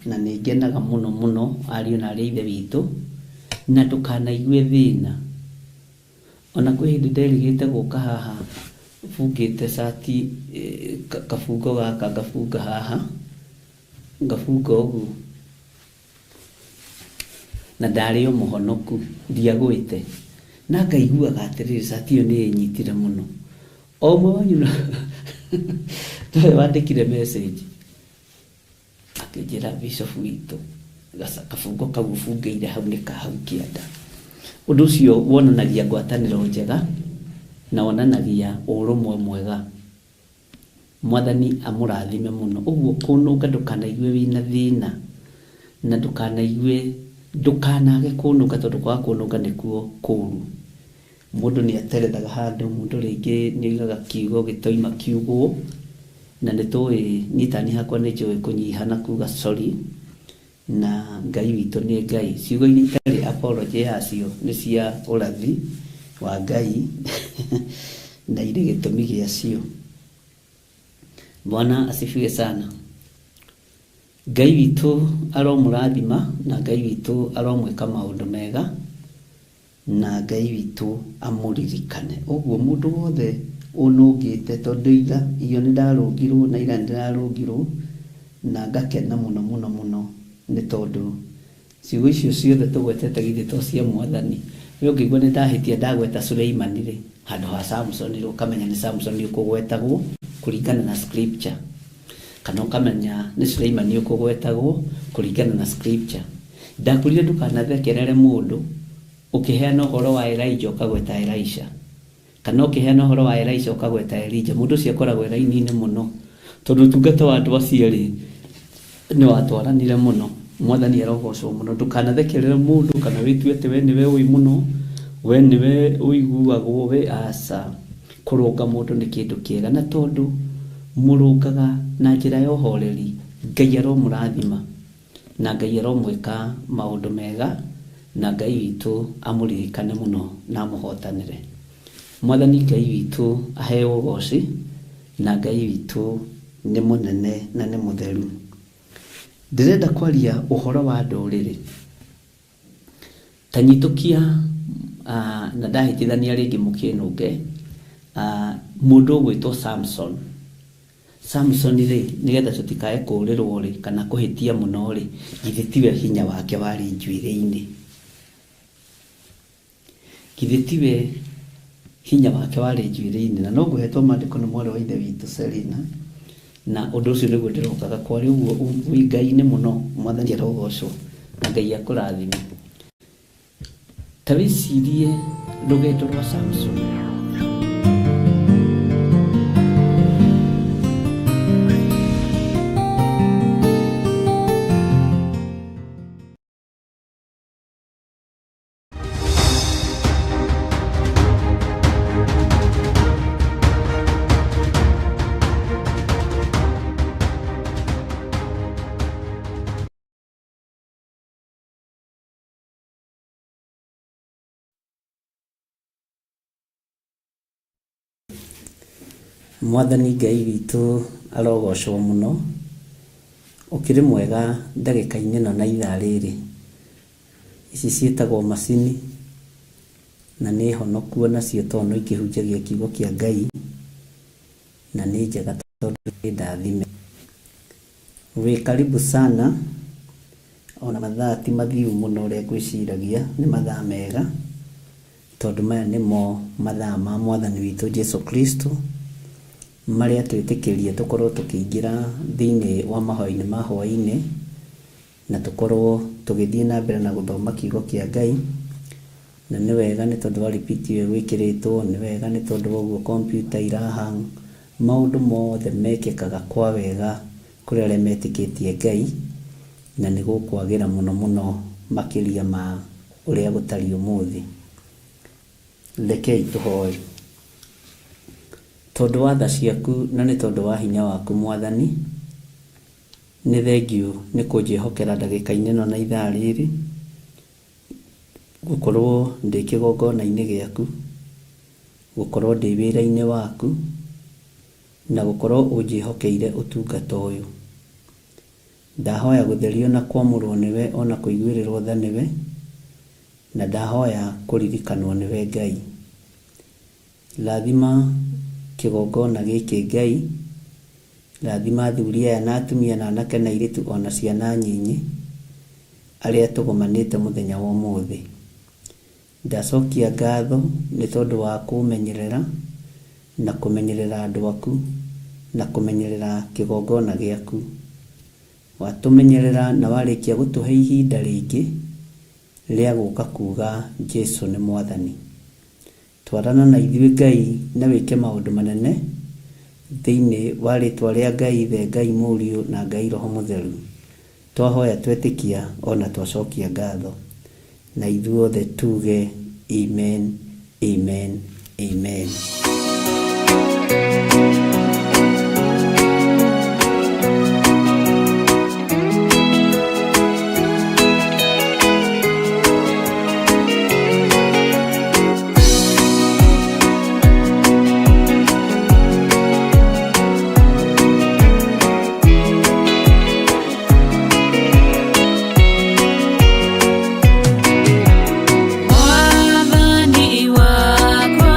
na nĩ ngenaga mũno mũno ariũ na arĩa ithe witũ, na ndũkanaigue thĩna. Ona kwĩ hĩndĩ nderĩgĩte gũka haha bungĩte cati, kabungo gaka ngabunga haha, ngabunga ũguo, na ndarĩ o mũhonoku, ndiagwĩte, na ngaiguaga atĩrĩrĩ cati ĩyo nĩ ĩnyitire mũno. O ũmwe wanyu nĩwe wandĩkire message akĩnjĩra Bishop witũ kabungo kau ũbungĩire hau nĩ ka hau kĩanda. Ũndũ ũcio wonanagia ngwatanĩro njega na wonanagia ũrũmwe mwega. Mwathani amũrathime mũno. Ũguo kũnũnga ndũkanaigue wĩna thĩna, na ndũkanage kũnũnga, tondũ kwaga kũnũnga nĩkuo kũũru. Mũndũ nĩ aterethaga handũ, mũndũ rĩngĩ nĩ oigaga kiugo gĩtoima kiugwo, na nĩtũĩ nyitani hakwa nĩ njũĩ kũnyiha na kuga sorry, na Ngai witũ nĩ Ngai. Ciugo iria itarĩ apology yacio nĩ cia ũrathi wa Ngai na irĩ gĩtũmi gĩacio. Bwana asifiwe sana. Ngai witũ aromũrathima, na Ngai witũ aromwĩka maũndũ mega, na Ngai witũ amũririkane. Ũguo mũndũ wothe ũnũngĩte, tondũ iyo nĩ ndarũngirwo na ira nĩ ndarũngirwo, na ngakena mũno mũno mũno, nĩ tondũ ciugo icio ciothe tũgwetete githĩ to cia Mwathani. Rĩu ngĩigua nĩ ndahĩtia ndagweta Suleimani rĩ, handũ ha Samson rĩ, ũkamenya nĩ Samson ũkũgwetagwo kũringana na scripture, kana ũkamenya nĩ Suleimani ũkũgwetagwo kũringana na scripture. Ndakwĩrire ndũkanathekerere mũndũ ũkĩheana ũhoro wa Elijah ũkagweta Elisha, kana ũkĩheana ũhoro wa Elisha ũkagweta Elijah. Mũndũ ũcio akoragwo raini-inĩ mũno, tondũ ũtungata wa andũ acio rĩ nĩ watwaranire mũno. Mwathani arogocwo mũno. Ndũkanathekerere mũndũ kana wĩtue atĩ we nĩwe ũĩ mũno, we nĩwe ũiguagwo, we aca. Kũrũnga mũndũ nĩ kĩndũ kĩega, na tondũ mũrũngaga na njĩra ya ũhoreri, Ngai aromũrathima na Ngai aromwĩka maũndũ mega, na Ngai witũ amũririkane mũno na amũhotanĩre. Mwathani Ngai witũ aheo ũgooci, na Ngai witũ nĩ mũnene na nĩ mũtheru. Ndĩrenda kwaria ũhoro wa ndũrĩrĩ. Ta nyitũkia na ndahĩtithania rĩngĩ mũkĩnũnge mũndũ ũgwĩtwo Samson. Samson rĩ, nĩgetha tũtikae kũũrĩrwo rĩ, kana kũhĩtia mũno rĩ, githĩ tiwe hinya wake warĩ njuĩrĩ-inĩ. Githĩ tiwe hinya wake warĩ njuĩrĩ-inĩ, na no ngũhetwo maandĩko nĩ mwarĩ wa ithe witũ Selina, na ũndũ ũcio nĩguo ndĩrokaga kwarĩ. Ũguo wĩ Ngai-inĩ mũno. Mwathani arogocwo na Ngai akũrathime. Ta wĩcirie rũgendo rwa Samson. Mwathani Ngai witũ arogocwo mũno. Ũkĩrĩ mwega ndagĩka-inĩ ĩno na ithaa rĩrĩ. Ici ciĩtagwo macini, na nĩ honoku onacio tondũ no ikĩhunjagia kiugo kĩa Ngai, na nĩ njega tondũ nĩ ndathime. Wĩ karibu sana. Ona mathaa ti mathiu mũno ũrĩa ngwĩciragia, nĩ mathaa mega, tondũ maya nĩmo mathaa ma Mwathani witũ Jesu Kristo, marĩa twĩtĩkĩrie tũkorwo tũkĩingĩra thĩinĩ wa mahoya-inĩ ma hwaĩ-inĩ, na tũkorwo tũgĩthiĩ na mbere na gũthoma kiugo kĩa Ngai. Na nĩ wega nĩ tondũ wa repeat ĩyo gwĩkĩrĩtwo, nĩ wega nĩ tondũ woguo kompiuta irahang, maũndũ mothe mekĩkaga kwa wega kũrĩ arĩa metĩkĩtie Ngai, na nĩ gũkwagĩra mũno mũno makĩria ma ũrĩa gũtariĩ ũmũthĩ. Rekei tũhoe. Tondũ wa tha ciaku na nĩ tondũ wa hinya waku Mwathani, nĩ thengiũ nĩ kũnjĩhokera ndagĩka-inĩ ĩno na ithaa rĩrĩ, gũkorwo ndĩ kĩgongona-inĩ gĩaku, gũkorwo ndĩ wĩra-inĩ waku, na gũkorwo ũnjĩhokeire ũtungata ũyũ. ndahoya gutherio na kwamũrwo niwe ona kũiguĩrĩrwo tha niwe, na ndahoya kũririkanwo niwe Ngai. Rathima kĩgongona gĩkĩ Ngai, rathima athuri aya na atumia na anake na airĩtu ona ciana nyinyi arĩa tũgomanĩte mũthenya wa ũmũthĩ. Ndacokia ngatho nĩ tondũ wa kũmenyerera na kũmenyerera andũ aku na kũmenyerera kĩgongona gĩaku. Watũmenyerera na warĩkia gũtũhe ihinda rĩngĩ rĩa gũka kuga Jesũ nĩ Mwathani. Twarana na ithuĩ Ngai na wĩke maũndũ manene thĩinĩ wa rĩtwa rĩa Ngai Ithe, Ngai Mũriũ na Ngai Roho Mũtheru. Twahoya twetĩkia ona twacokia ngatho, na ithuothe tuge amen, amen, amen. Wathani wakwa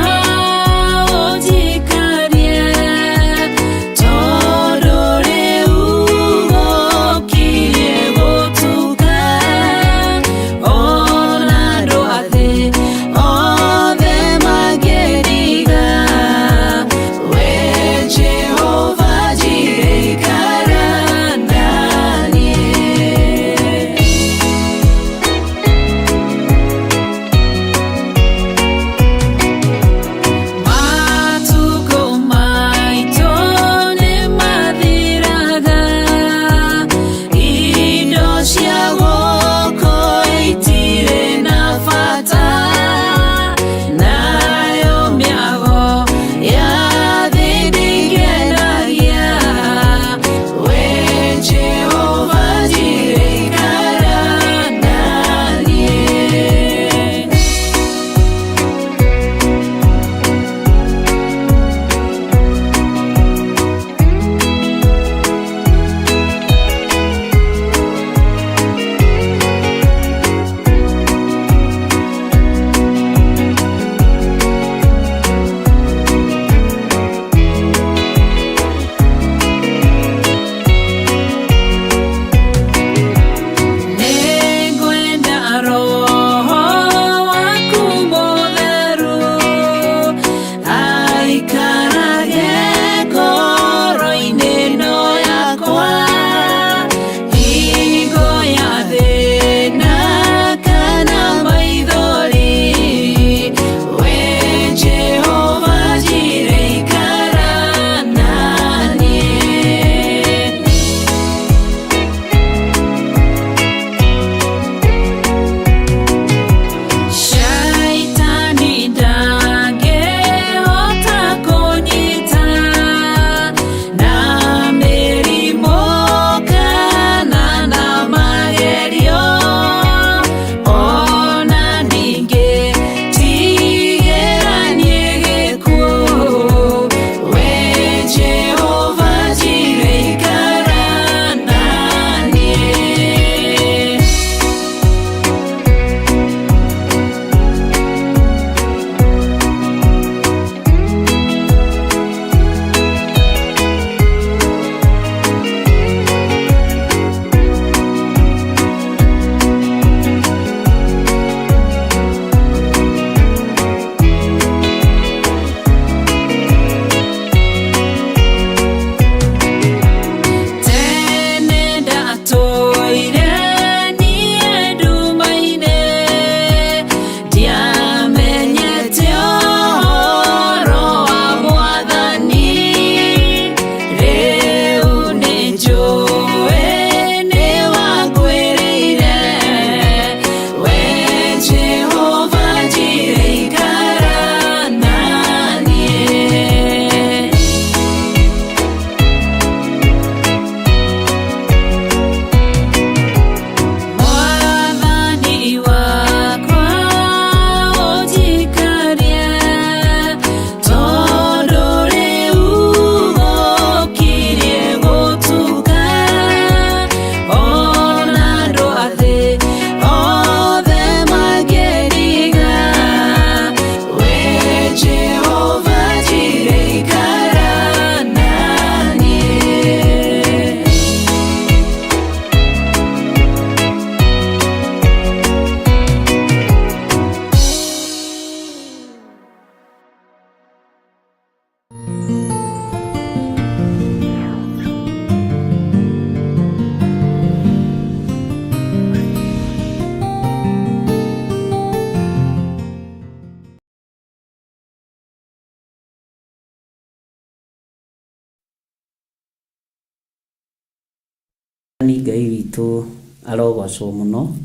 Ngai witũ arogocwo mũno,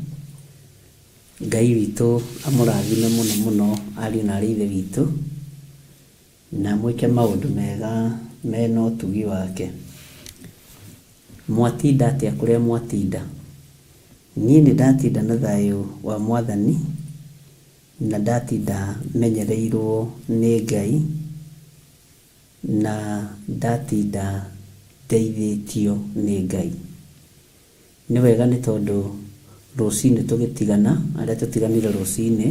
Ngai witũ amũrathime mũno mũno ariũ na aarĩ a Ithe witũ, na mwĩke maũndũ mega mena ũtugi wake. Mwatinda atĩa kũrĩa mwatinda? Niĩ nĩ ndatinda na thayũ wa Mwathani, na ndatinda menyereirwo nĩ Ngai, na ndatinda ndeithĩtio nĩ Ngai. Nĩ wega nĩ tondũ rũcinĩ tũgĩtigana, arĩa tũtiganire rũcinĩ,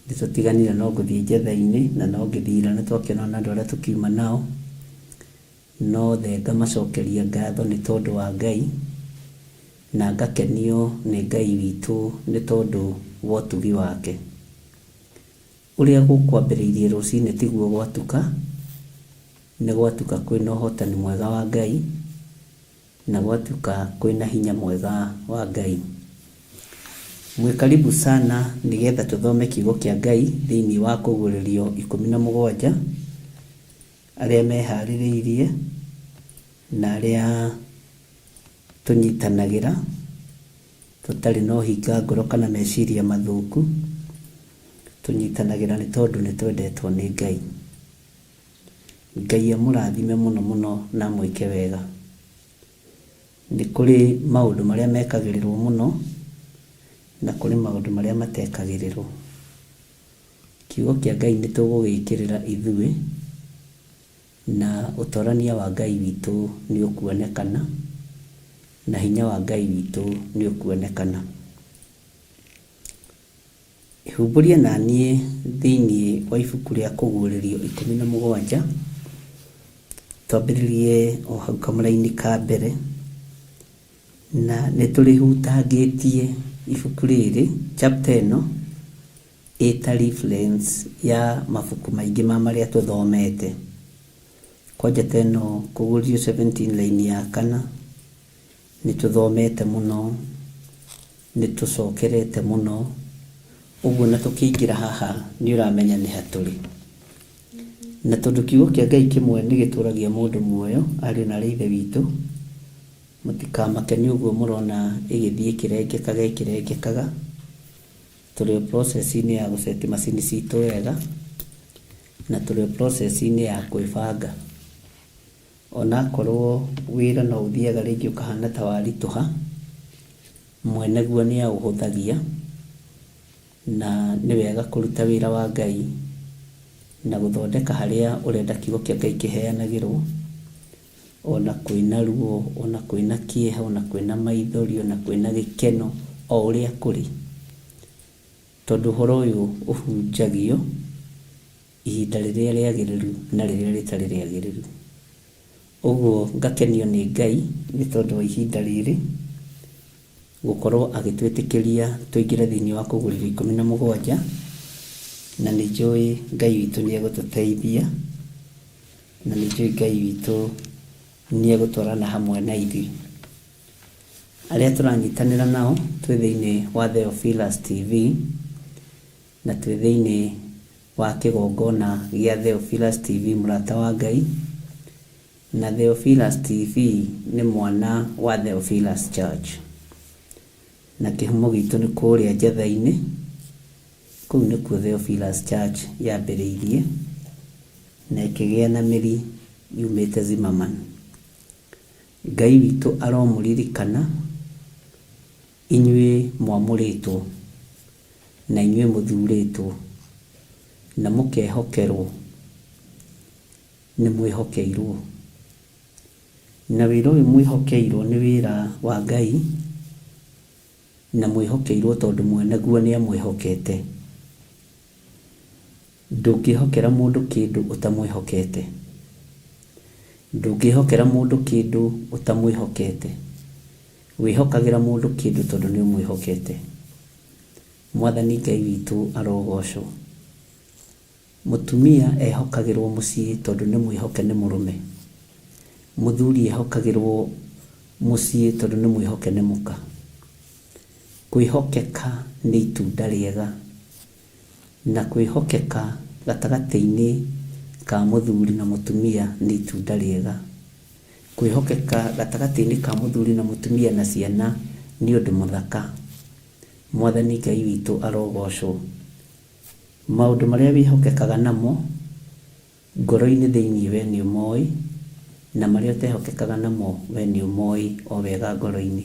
nĩ tũtiganire no gũthiĩ njetha-inĩ, na no ngĩthira nĩ twakĩonana na andũ arĩa tũkiuma nao, no thenga macokeria ngatho nĩ tondũ wa Ngai, na ngakenio nĩ Ngai witũ nĩ tondũ wa ũtugi wake. Ũrĩa gũkwambĩrĩirie rũcinĩ tiguo gwatuka, nĩ gwatuka kwĩna ũhotani mwega wa Ngai, na gwatuka kwĩna hinya mwega wa Ngai. Mwĩkaribu sana nĩgetha tũthome kiugo kĩa Ngai thĩinĩ wa Kũguũrĩrio 17, arĩa meharĩrĩirie na arĩa tũnyitanagĩra tũtarĩ na ũhinga ngoro kana meciria mathũku. Tũnyitanagĩra nĩ tondũ nĩ twendetwo nĩ Ngai. Ngai amũrathime mũno mũno na mwĩke wega. Nĩ kũrĩ maũndũ marĩa mekagĩrĩrwo mũno, na kũrĩ maũndũ marĩa matekagĩrĩrwo. Kiugo kĩa Ngai nĩ tũgũgĩkĩrĩra ithuĩ, na ũtorania wa Ngai witũ nĩ ũkuonekana, na hinya wa Ngai witũ nĩ ũkuonekana. Ihũmbũria na niĩ thĩinĩ wa ibuku rĩa Kũguũrĩrio 17, twambĩrĩrie o hau kamũra-inĩ ka mbere, na nĩ tũrĩhutangĩtie ibuku rĩrĩ, chapter ĩno ĩta reference ya mabuku maingĩ marĩa tũthomete. Kwanja teno Kũguũrĩrio 17 line ya 4 nĩ tũthomete mũno, nĩ tũcokerete mũno, ũguo na tũkĩingĩra haha nĩ ũramenya nĩ hatũrĩ. Na tondũ kiugo kĩa Ngai kĩmwe nĩ gĩtũragia mũndũ muoyo, ariũ na aarĩ a Ithe witũ, mũtikamake nĩ ũguo mũrona ĩgĩthiĩ ĩkĩrengekaga, tũrĩ process-inĩ ya gũceti macini citũ wega, na tũrĩ process-inĩ ya kwĩbanga. Onakorwo wĩra no ũthiaga rĩngĩ ũkahana ta waritũha, mweneguo nĩ aũhũthagia, na nĩ wega kũruta wĩra wa Ngai na gũthondeka harĩa ũrenda kiugo kĩa Ngai kĩheanagĩrwo, ona kwĩna ruo, ona kwĩna kĩeha, ona kwĩna maithori, ona kwĩna gĩkeno, o ũrĩa kũrĩ. Tondũ ũhoro ũyũ ũhunjagio ihinda rĩrĩa rĩagĩrĩru na rĩrĩa rĩtarĩ rĩagĩrĩru. Ũguo ngakenio nĩ Ngai nĩ tondũ wa ihinda rĩrĩ gũkorwo agĩtwĩtĩkĩria tũingĩre thĩinĩ wa Kũguũrĩrio 17, na nĩ njũĩ Ngai witũ nĩ egũtũteithia, na nĩ njũĩ Ngai witũ nĩ egũtwarana hamwe na ithuĩ. Arĩa tũranyitanĩra nao twĩ thĩinĩ wa Theophilus TV, na twĩ thĩinĩ wa kĩgongona gĩa Theophilus TV mũrata wa Ngai, na Theophilus TV nĩ mwana wa Theophilus Church, na kĩhumo gitũ nĩ kũrĩa njetha-inĩ, kũu nĩkuo Theophilus Church yambĩrĩirie na ĩkĩgĩa na mĩri yumĩte Zimmerman. Ngai witũ aromũririkana inyuĩ mwamũrĩtwo, na inyuĩ mũthurĩtwo, na mũkehokerwo, nĩ mwĩhokeirwo. Na wĩra ũyũ mwĩhokeirwo nĩ wĩra wa Ngai, na mwĩhokeirwo tondũ mweneguo nĩ amwĩhokete. Ndũngĩhokera mũndũ kĩndũ ũtamwĩhokete. Ndũngĩhokera mũndũ kĩndũ ũtamwĩhokete. Wĩhokagĩra mũndũ kĩndũ tondũ nĩ ũmwĩhokete. Mwathani Ngai witũ arogocwo. Mũtumia ehokagĩrwo mũciĩ tondũ nĩ mwĩhoke nĩ mũrũme. Mũthuri ehokagĩrwo mũciĩ tondũ nĩ mwĩhoke nĩ mũka. Kwĩhokeka nĩ itunda rĩega, na kwĩhokeka gatagatĩ-inĩ ka mũthuri na mũtumia nĩ itunda rĩega. kwĩhokeka gatagatĩ-inĩ ka mũthuri na mũtumia na ciana nĩ ũndũ mũthaka. Mwathani Ngai witũ arogocwo. Maũndũ marĩa wĩhokekaga namo ngoro-inĩ thĩinĩ we nĩ ũmoĩ, na marĩa ũtehokekaga namo we nĩ ũmoĩ o wega ngoro-inĩ.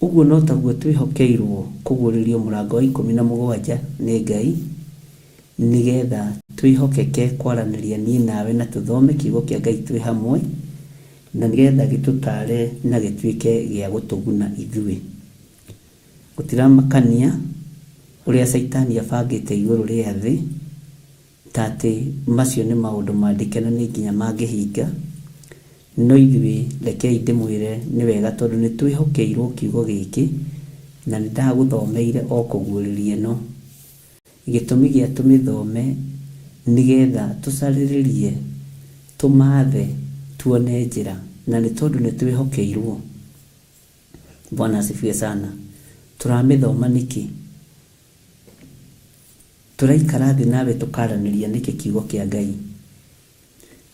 Ũguo no taguo twĩhokeirwo kũguũrĩrio mũrango wa 17 nĩ Ngai, nĩgetha twĩhokeke kwaranĩria niĩ nawe na tũthome kiugo kĩa Ngai twĩ hamwe, na nĩgetha gĩtũtare na gĩtuĩke gĩa gũtũguna ithuĩ. Gũtiramakania ũrĩa Saitani abangĩte igũrũ rĩa thĩ, ta atĩ macio nĩ maũndũ mandĩke na nĩ nginya mangĩhinga, no ithuĩ rekei ndĩmwĩre nĩ wega tondũ nĩ twĩhokeirwo kiugo gĩkĩ, na nĩ ndagũthomeire o kũguũrĩria ĩno. Gĩtũmi gĩa tũmĩthome nĩgetha tũcarĩrĩrie, tũmathe, tuone njĩra, na nĩ tondũ nĩ twĩhokeirwo. Bwana asifiwe sana. Tũramĩthoma nĩkĩ? Tũraikara thĩ nawe tũkaranĩria nĩkĩ kiugo kĩa Ngai?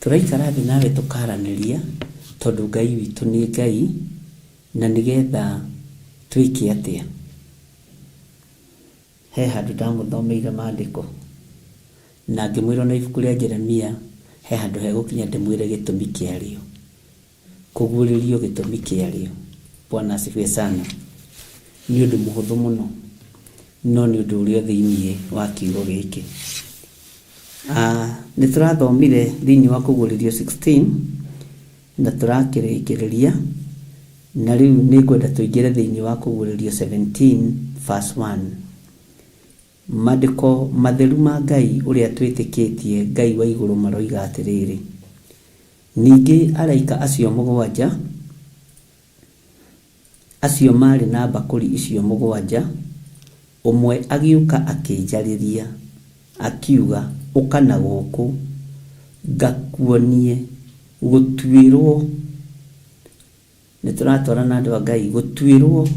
Tũraikara thĩ nawe tũkaranĩria tondũ Ngai witũ nĩ Ngai, na nĩgetha twĩke atĩa? He handũ ndamũthomeire maandĩko na ngĩmwĩra na ibuku rĩa Jeremia, he handũ hegũkinya ndĩmwĩre gĩtũmi kĩarĩo. Kũguũrĩrio gĩtũmi kĩarĩo. Bwana asifiwe sana. Nĩ ũndũ mũhũthũ mũno, no nĩ ũndũ ũrĩa thĩinĩ wa kiugo gĩkĩ. Nĩ tũrathomire thĩinĩ wa kũguũrĩrio 16 na tũrakĩrĩkĩrĩria, na rĩu nĩ ngwenda tũingĩre thĩinĩ wa kũguũrĩrio 17 verse 1. Maandĩko matheru ma Ngai ũrĩa twĩtĩkĩtie Ngai wa igũrũ maroiga atĩrĩrĩ: ningĩ araika acio 7 acio marĩ na mbakũri icio 7, ũmwe agĩũka akĩnjarĩria akiuga, ũka na gũkũ ngakuonie gũtuĩrwo. Nĩ tũratwarana andũ a Ngai, gũtuĩrwo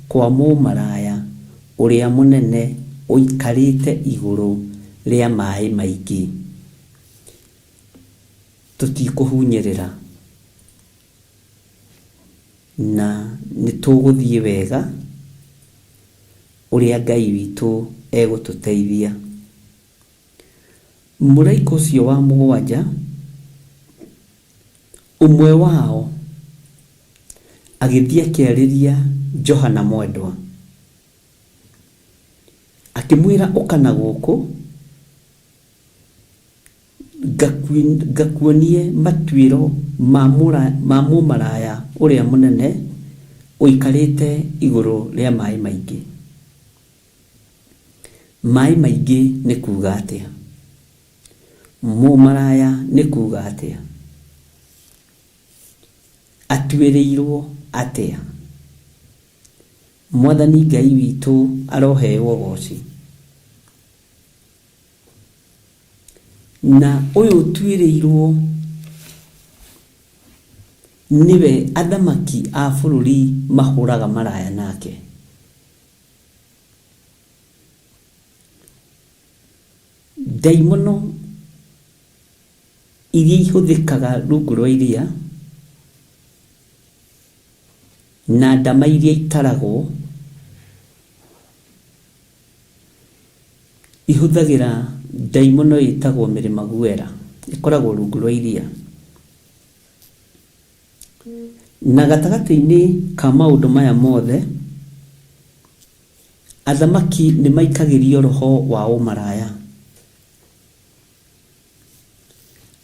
kwa mũmaraya ũrĩa mũnene ũikarĩte igũrũ rĩa maaĩ maingĩ. Tũtikũhunyĩrĩra na nĩ tũgũthiĩ wega ũrĩa Ngai witũ egũtũteithia. Mũraika ũcio wa 7, ũmwe wao agĩthiĩ akĩarĩria Johana mwendwa, akĩmwĩra, ũka na gũkũ ngakuonie matuĩro ma mũmaraya ũrĩa mũnene ũikarĩte igũrũ rĩa maaĩ maingĩ. Maaĩ maingĩ nĩ kuuga atĩa? Mũmaraya nĩ kuuga atĩa? Atuĩrĩirwo atĩa? Mwathani Ngai witũ aroheo goci. Na ũyũ tuĩrĩirwo niwe athamaki a bũrũri mahũraga maraya nake. Ndaimono iria ihũthĩkaga rungu rwa iria na ndama iria itaragwo ihũthagĩra ndaimono ĩtagwo mĩrĩmaguera, ĩkoragwo rungu rwa iria. Na gatagatĩ-inĩ ka maũndũ maya mothe, athamaki nĩ maikagĩrio roho wa ũmaraya,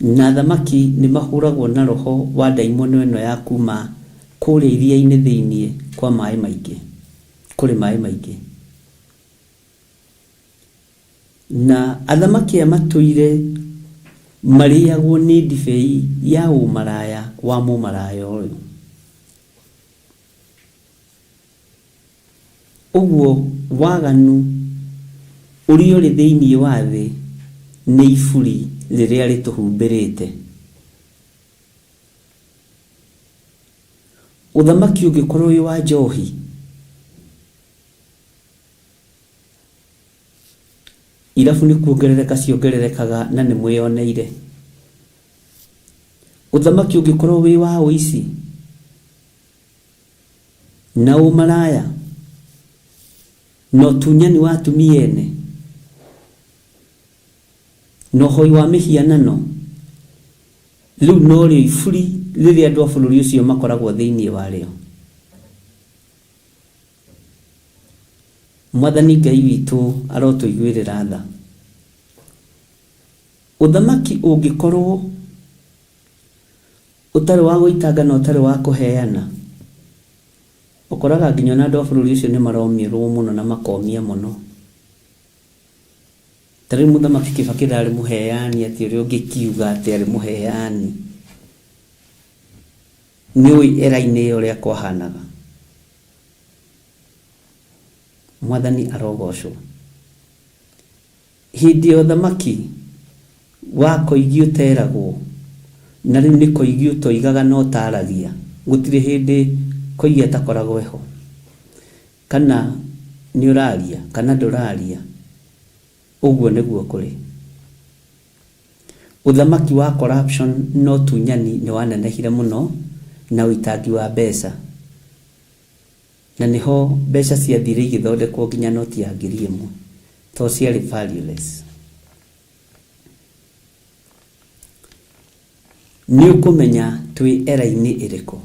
na athamaki nĩ mahũragwo na roho wa ndaimono ĩno ya kuma kũrĩa iria-inĩ thĩinĩ kwa maaĩ maingĩ, kũrĩ maaĩ maingĩ. Na athamaki aya matũire marĩagwo nĩ ndibei ya ũmaraya wa mũmaraya ũyũ. Ũguo waganu ũrĩa ũrĩ thĩinĩ wa thĩ nĩ iburi rĩrĩa rĩtũhumbĩrĩte. Ũthamaki ũngĩkorwo wĩ wa njohi, irabu nĩ kuongerereka ciongererekaga na nĩ mwĩoneire. Uthamaki ungikorwo wi wa uici na umaraya no tunyani wa atumia ene no hoi wa mihianano riu no ri ifuri riri andu a bururi ucio makoragwo thiini wa rio. Mwathani Ngai witu arotuiguirira tha. Uthamaki ungikorwo utari wa guitanga na utari wa kuheana, ukoraga nginya na andu a bururi ucio ni maromirwo muno na makomia muno. Tari muthamaki Kibaki ndari muheani ati uria ungikiuga ati ari muheani ni ui era-ini uria kwahanaga. Mwathani arogocwo. Hindi ya uthamaki wa koigi uteragwo na riu ni koigi utoigaga no taragia, gutire hindi koigi atakoragwo ho, kana ni uraria kana nduraria. Uguo niguo kuri. Uthamaki wa corruption no tunyani ni wanenehire muno na uitangi wa mbeca, na niho mbeca ciathire igithondekwo nginya noti ya 1,000 to ciarĩ valueless. Ni ukumenya twi era-ini iriku.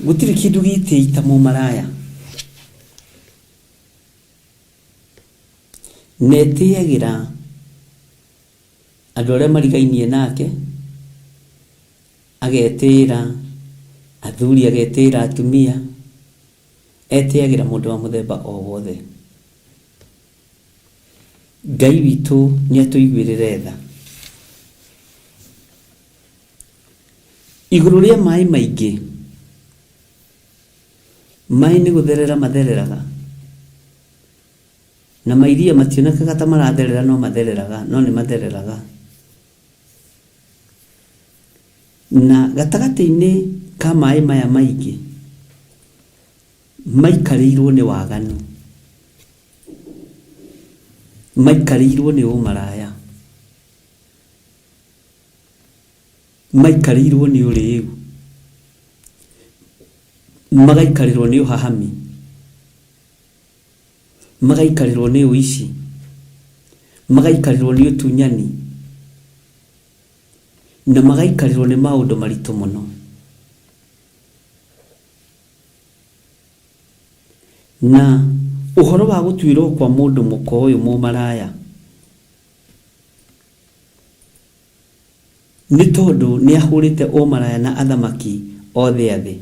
Gutiri kindu gitiita mumaraya netiagira andu aria marigainie nake, agetira athuri, agetira atumia, etiagira mundu wa muthemba o wothe. Ngai witu ni atuiguirire tha. Iguru ria mai maingi, mai ni gutherera mathereraga, na mairia mationekaga ta maratherera no mathereraga, no ni mathereraga. Na gatagati-ini ka mai maya maingi maikarirwo ni waganu, maikarirwo ni umaraya, maikarirwo ni uriu, magaikarirwo ni uhahami, magaikarirwo ni uici, magaikarirwo ni utunyani, na magaikarirwo ni maundu maritu muno. Na uhoro wa gutwirwo kwa mundu mukoyo mumaraya ni tondu ni ahurite umaraya na athamaki othe athi,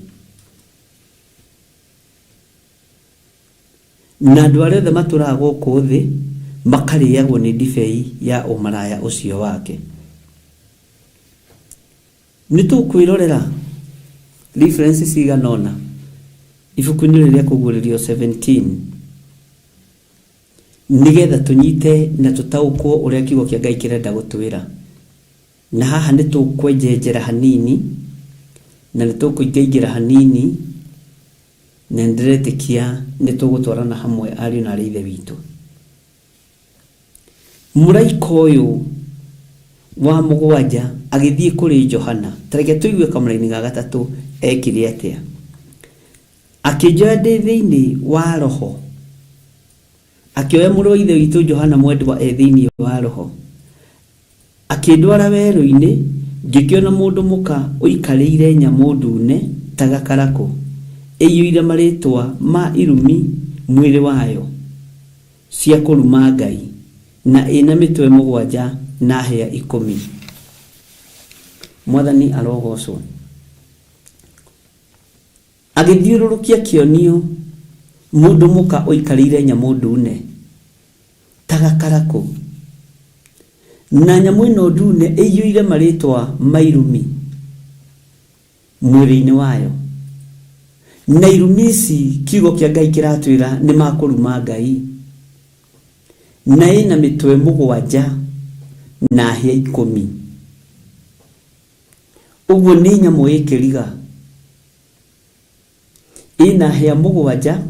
na andu aria othe maturaga guku thi makariagwo ni ndibei ya umaraya ucio wake. Ni tukwirorera references iganona ibuku-ini riria kuguririo 17 nigetha tunyite na tutaukwo uria kiugo kia Ngai kirenda gutwira. Na haha ni tukwenjenjera hanini na ni tukuingira hanini, na ndiretikia ni tugutwarana hamwe ari na rithe witu. Muraika uyu wa mugwanja agithie kuri Johana, tareke tuigue kamuraini ga gatatu ekire atia. Akijwa thiini wa roho, akioya mũrũ wa ithe witu Johana mwendwa thiini wa roho, akindwara weru-ini, ngikiona mundu muka uikarĩire nyamu ndune ta gakarako, ĩiyũire marĩtwa ma irumi mwĩrĩ wayo cia kũruma Ngai, na ina mitwe mũgwanja na hĩa 10. Mwathani arogocwo. Agithiũrũrũkia kĩonio mundu muka uikarĩire nyamu ndune ta gakarako, na nyamu ĩno ndune ĩiyũire marĩtwa ma irumi mwĩrĩ-inĩ wayo, na irumi ici kiugo kia Ngai kiratwira ni makũruma Ngai, na ina mitwe mũgwanja na hĩa 10. Uguo ni nyamu ĩkĩriga, ina hĩa mũgwanja.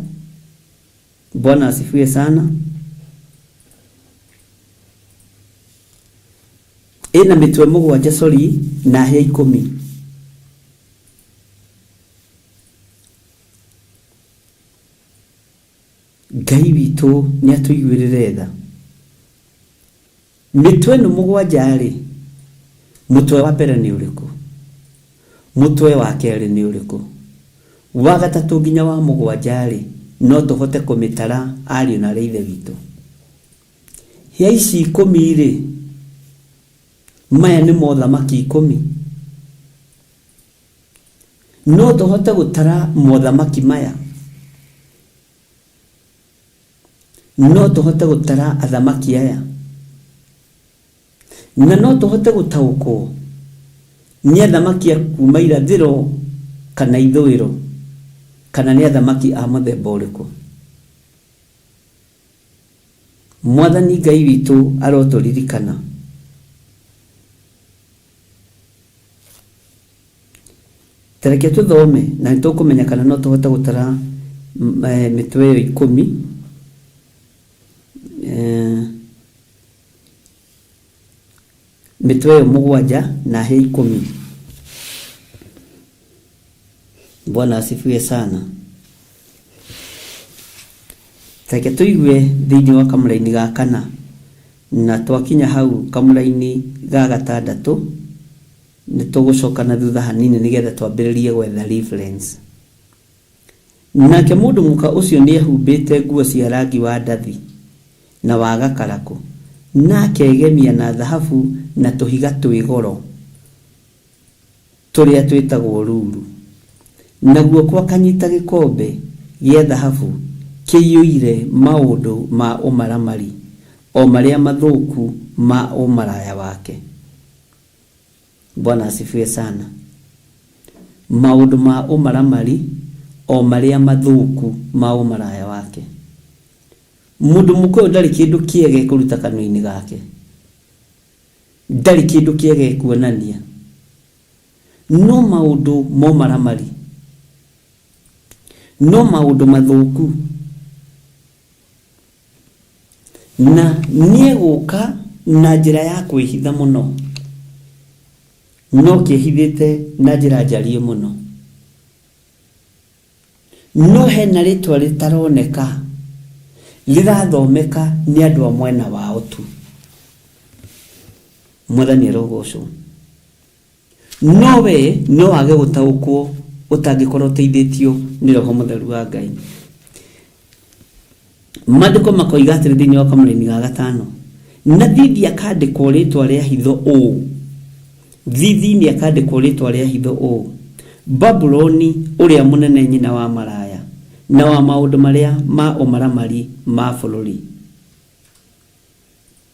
Bwana asifiwe sana. ina mitwe mugwanja na hĩa 10. Ngai witũ nĩ atũiguĩrĩre tha. Mitwe ĩno mũgwanja rĩ, mũtwe wa mbere nĩ ũrĩkũ? Mũtwe wa kerĩ nĩ ũrĩkũ? Wa gatatũ nginya wa mũgwanja rĩ, no tũhote kũmĩtara ariũ na ithe witũ. Hĩa ici 10 rĩ, maya nĩ mothamaki 10. No tũhote gũtara mothamaki maya. No tũhote gũtara athamaki aya. Na no tũhote gũtaũkwo nĩ athamaki a kuma irathĩro kana ithũĩro, kana nĩ athamaki a mũthemba ũrĩkũ. Mwathani Ngai witũ arotũririkana. Tareke tũthome na nĩtũkũmenya kana no tũhote gũtara mitwe ĩyo 10. Mitwe ĩyo mũgwanja na hĩa 10. Bwana asifiwe sana. Tareke tũigue thĩinĩ wa kamũra-inĩ ga 4 na twakinya hau kamũra-inĩ ga 6 nĩtũgũcoka na thutha hanini nĩgetha twambĩrĩrie gwetha reference. Nake mũndũ mũka ũcio nĩehumbĩte nguo cia rangi wa ndathi na wa gakarakũ, na akegemia na thahabu na tũhiga twĩ goro tũrĩa twĩtagwo ruru, na guoko akanyita gĩkombe gĩa thahabu kĩiyũire maũndũ ma ũmaramari o marĩa mathũku ma ũmaraya wake. Bwana asifiwe sana. Maũndũ ma ũmaramari o marĩa mathũku ma ũmaraya wake. Mũndũ mũkũyũ ndarĩ kĩndũ kĩege kũruta kanua-inĩ gake. Ndarĩ kĩndũ kĩege kuonania. No maũndũ ma ũmaramari, no maũndũ mathũku. Na nĩegũka na njĩra ya kwĩhitha mũno, no kĩhithĩte na njĩra njariĩ mũno. No hena rĩtwa rĩtaroneka rĩrathomeka nĩ andũ a mwena wao tu. Mwathani arogocwo. No we no wage gũtaũkwo ũtangĩkorwo ũteithĩtio nĩ Roho Mũtheru wa Ngai. Maandĩko makoiga atĩrĩ thĩinĩ wa kamũra-inĩ ga 5, na thithi akandĩkwo rĩtwa rĩa hitho ũũ. Thithi-inĩ akandĩkwo rĩtwa rĩa hitho ũũ: Babuloni ũrĩa mũnene nyina wa maraya na wa maũndũ marĩa ma ũmaramari ma bũrũri.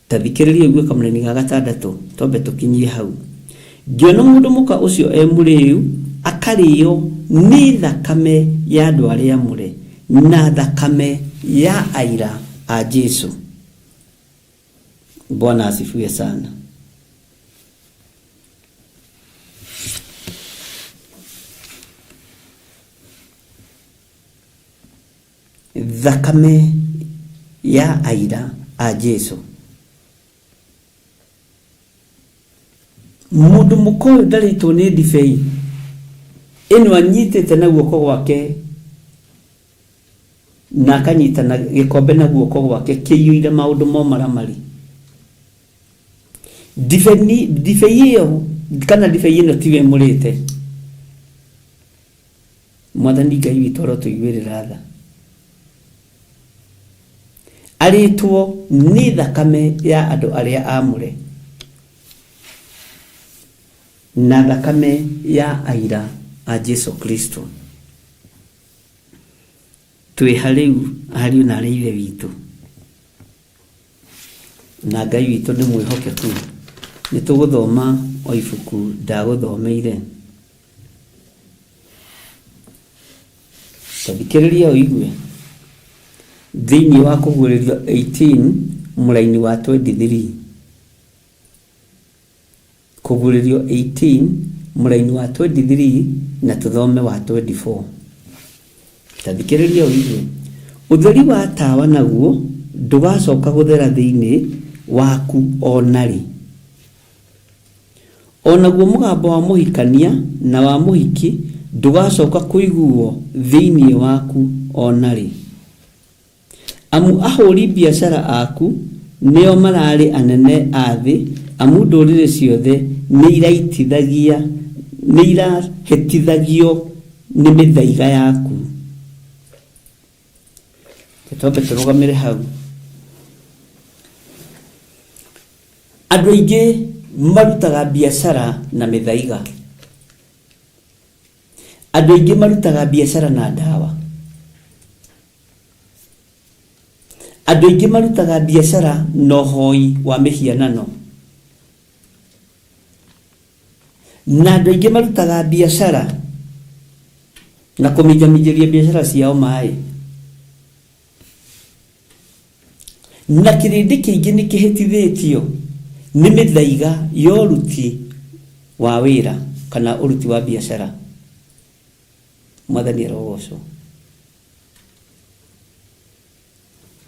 Tathikĩrĩria ũguo kamũra-inĩ ga 6 twambe tũkinyie hau. Ngĩona mũndũ mũka ũcio mũrĩu akarĩo nĩ thakame ya andũ arĩa amũre na thakame ya aira a Jesu. Bwana asifiwe sana. Thakame ya aira a Jesu. Mũndũ mũkũyũ ndarĩtwo nĩ ndibei ĩno anyitĩte na guoko gwake na akanyita na gĩkombe na guoko gwake kĩiyũire maũndũ ma ũmaramari. Ndibei ĩyo kana ndibei ĩno tiwe mũrĩte. Mwathani Ngai witũ arotũiguĩrĩra tha. Arĩtwo nĩ thakame ya andũ arĩa amũre na thakame ya aira a Jesu Kristo. Twĩha rĩu ariũ na ithe witũ, na Ngai witũ nĩ mwĩhokeku. Nĩtũgũthoma o ibuku ndagũthomeire. Tathikĩrĩria o igue thĩinĩ wa Kũguũrĩrio 18 mũraini wa 23. Kũguũrĩrio 18 mũraini wa 23 na tũthome wa 24. Tathikĩrĩria o igue: ũtheri wa tawa naguo ndũgacoka gũthera thĩinĩ waku o narĩ, onaguo mugambo wa muhikania na wa muhiki ndugacoka kuiguo thiini waku onari, amu ahuri biashara aku nio marari anene athi, amu ndurire ciothe nirahetithagio ni mithaiga yaku. Tetobe turugamire hau. Andu aingi marutaga biashara na mithaiga, andu aingi marutaga biashara na dawa, andu aingi marutaga biashara no hoi wa mihianano, na andu aingi marutaga biashara na kumijamirĩria biashara ciao mai, na kirindi kiingi ni kihitithitio ni mithaiga ya uruti wa wira kana uruti wa biashara. Mwathani arogocwo.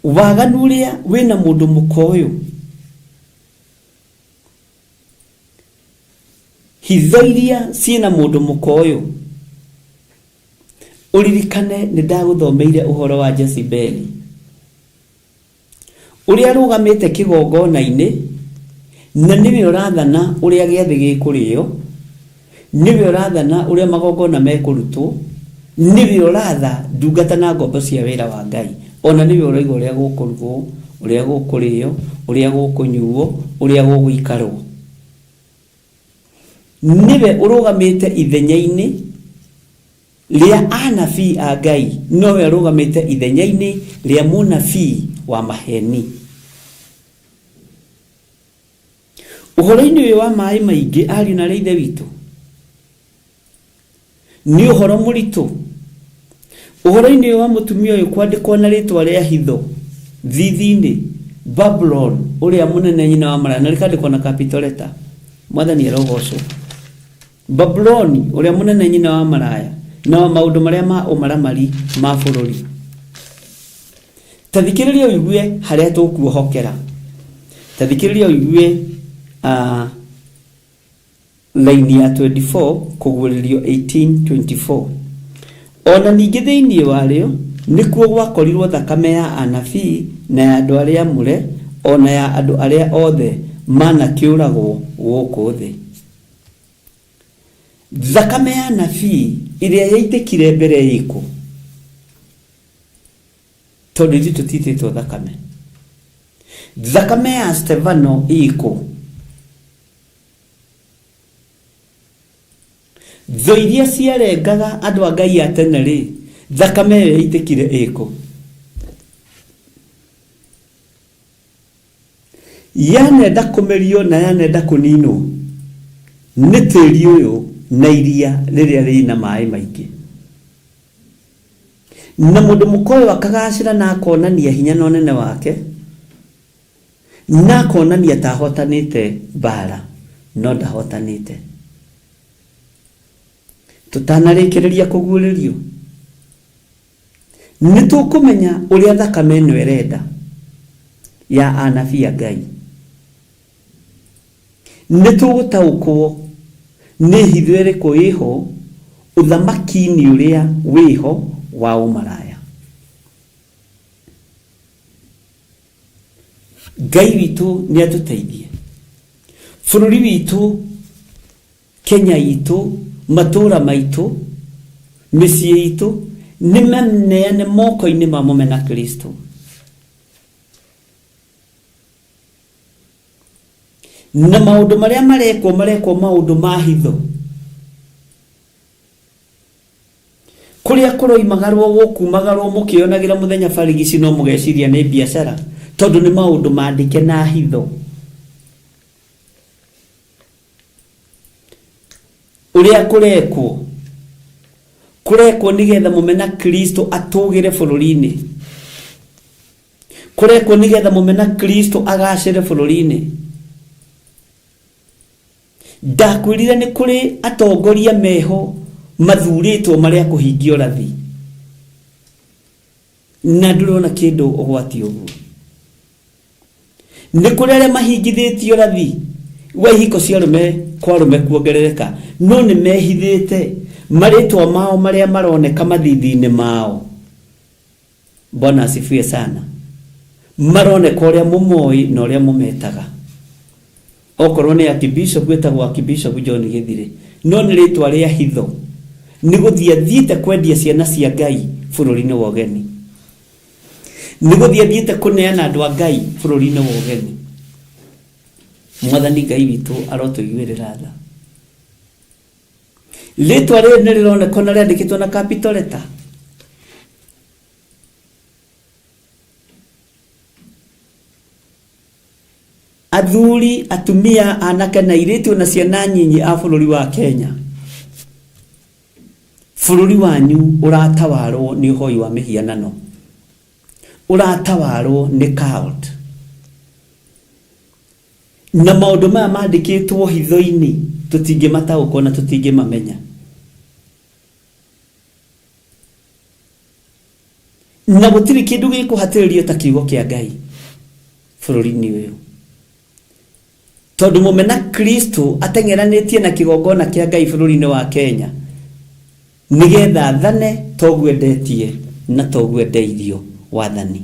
Waganu uria wina mundu mukoyo, hitho iria ciina mundu mukoyo, uririkane ni ndaguthomeire uhoro wa Jezebeli uria rugamite kigongona-ini, na niwe urathana uria giathi gikurio, niwe urathana uria magongona mekurutwo, niwe uratha ndungata na ngombo cia wira wa Ngai, ona niwe uraiga uria gukurugwo, uria gukurio, uria gukunyuo, uria guguikarwo. Niwe urugamite ithenya-ini ria anabii a Ngai, nowe urugamite ithenya-ini ria munabii wa maheni. Uhoro-ini uyu wa mai maingi ari na reithe witu ni uhoro muritu. Uhoro-ini uyu wa mutumia uyu kwandikwo na ritwa ria hitho thithi-ini Babylon uria munene nyina wa maraya, na rikandikwo na capital letter. Mwathani arogocwo. Babylon uria munene nyina wa maraya na maundu maria ma umaramari ma bururi. Tathikiriria uigue haria tukuohokera, tathikiriria uigue line ya 24 kuguririo 18:24. Ona ningi thiini wario nikuo gwakorirwo thakame ya anabii na ya andu aria mure, ona ya andu aria othe manakiuragwo guku thi. Thakame ya anabii iria yaitikire mbere yiku, tondu ithu tutititwo thakame. Thakame ya Stefano iku, tho iria ciarengaga andu a Ngai a tene ri, thakame iyo yaitikire iku. Yanenda kumerio na yanenda kunino ni tiri uyu na iria riria rina mai maingi, na mundu mukoyo akagacira na akonania hinya na unene wake, na akonania ta hotanite bara no ndahotanite. Tutanarikiriria kuguririo, nitukumenya uria thakame ino irenda ya anabii a Ngai, nitugutaukwo ni hitho iriku iho uthamaki-ini uria wiho wa umaraya. Ngai witu ni atuteithie, bururi witu, Kenya itu, matura maitu, micii itu ni maneane moko-ini ma mumena Kristo. Na maundu maria marekwo maundu ma hitho, kuria kuroimagarwo gukumagarwo mukionagira muthenya barigici no mugeciria ni biashara, tondu ni maundu mandike na hitho. Uria kurekwo nigetha mumena Kristo atugire bururi-ini, kurekwo nigetha mumena Kristo agacire bururi-ini. Ndakwirire ni kuri atongoria meho mathuritwo maria kuhingio rathi, na ndurona kindu ugwati uguo. Ni kuri aria mahingithitio rathi wa ihiko cia rume kwa rume kuongerereka no ni mehithite maritwa mao maria maroneka mathithine mao. Bwana asifiwe sana. Maroneka uria mumoi na uria mumetaga. Okorwo ni Archbishop gwetagwo Archbishop John Githire no ni ritwa ria hitho ni guthiathiite kwendia ciana cia Ngai bururi-ini wa ugeni, ni guthiathiite kuneana andu a Ngai bururi-ini wa ugeni. Mwathani Ngai witu arotuiguirira tha. Ritwa riri ni rironekana riandikitwo na capital letter. Athuri, atumia, anake na airĩtu na ciana nyinyi a bũrũri wa Kenya, bũrũri wanyu ũratawarwo nĩ ũhoi wa mĩhianano, ũratawarwo nĩ cult, na maũndũ maya mandĩkĩtwo hitho-inĩ tũtingĩmataũkwo na tũtingĩmamenya. Na gũtirĩ kĩndũ gĩkũhatĩrĩrio ta kiugo kĩa Ngai bũrũri-inĩ ũyũ. Tondu mumena Kristo ateng'eranitie na kigongona kia Ngai bũrũri-inĩ wa Kenya nigetha thane togwendetie na togwendeirio wathani.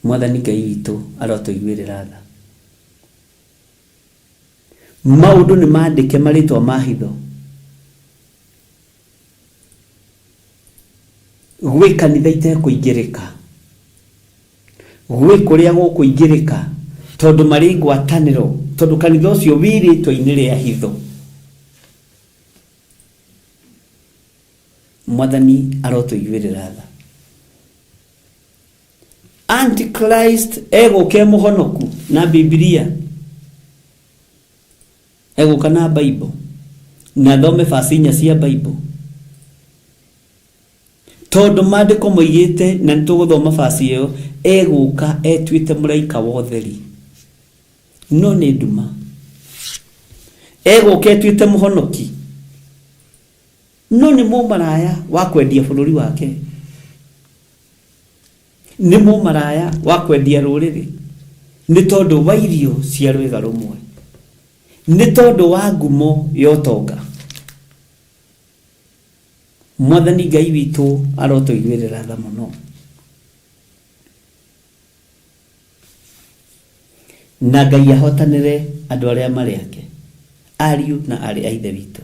Mwathani Ngai witũ arotuiguĩrĩra tha. Maũndũ nĩ mandĩke marĩtwa ma hitho gwĩ kanitha itekũingĩrĩka, gwĩ kũrĩa gũkũingĩrĩka tondu mari ngwatanĩro, tondu kanitha ũcio wĩrĩtwo-inĩ rĩa hitho. Mwathani arotuiguĩrĩra tha. Antichrist egũke mũhonoku na Biblia, egũka na Bible na thome basi inya cia Bible, tondu maandĩko moigĩte na nĩtũgũthoma basi ĩyo, egũka etuĩte mũraika wa ũtheri no nĩ nduma, egũka etuĩte mũhonoki no nĩ mũmaraya wa kwendia bũrũri wake, nĩ mũmaraya wa kwendia rũrĩrĩ, nĩ tondũ wa irio cia rwĩga rũmwe, nĩ tondũ wa ngumo ya ũtonga. Mwathani Ngai witũ arotuiguĩrĩra tha mũno. Na Ngai ahotanĩre andũ arĩa marĩ ake, ariũ na arĩ a ithe witũ.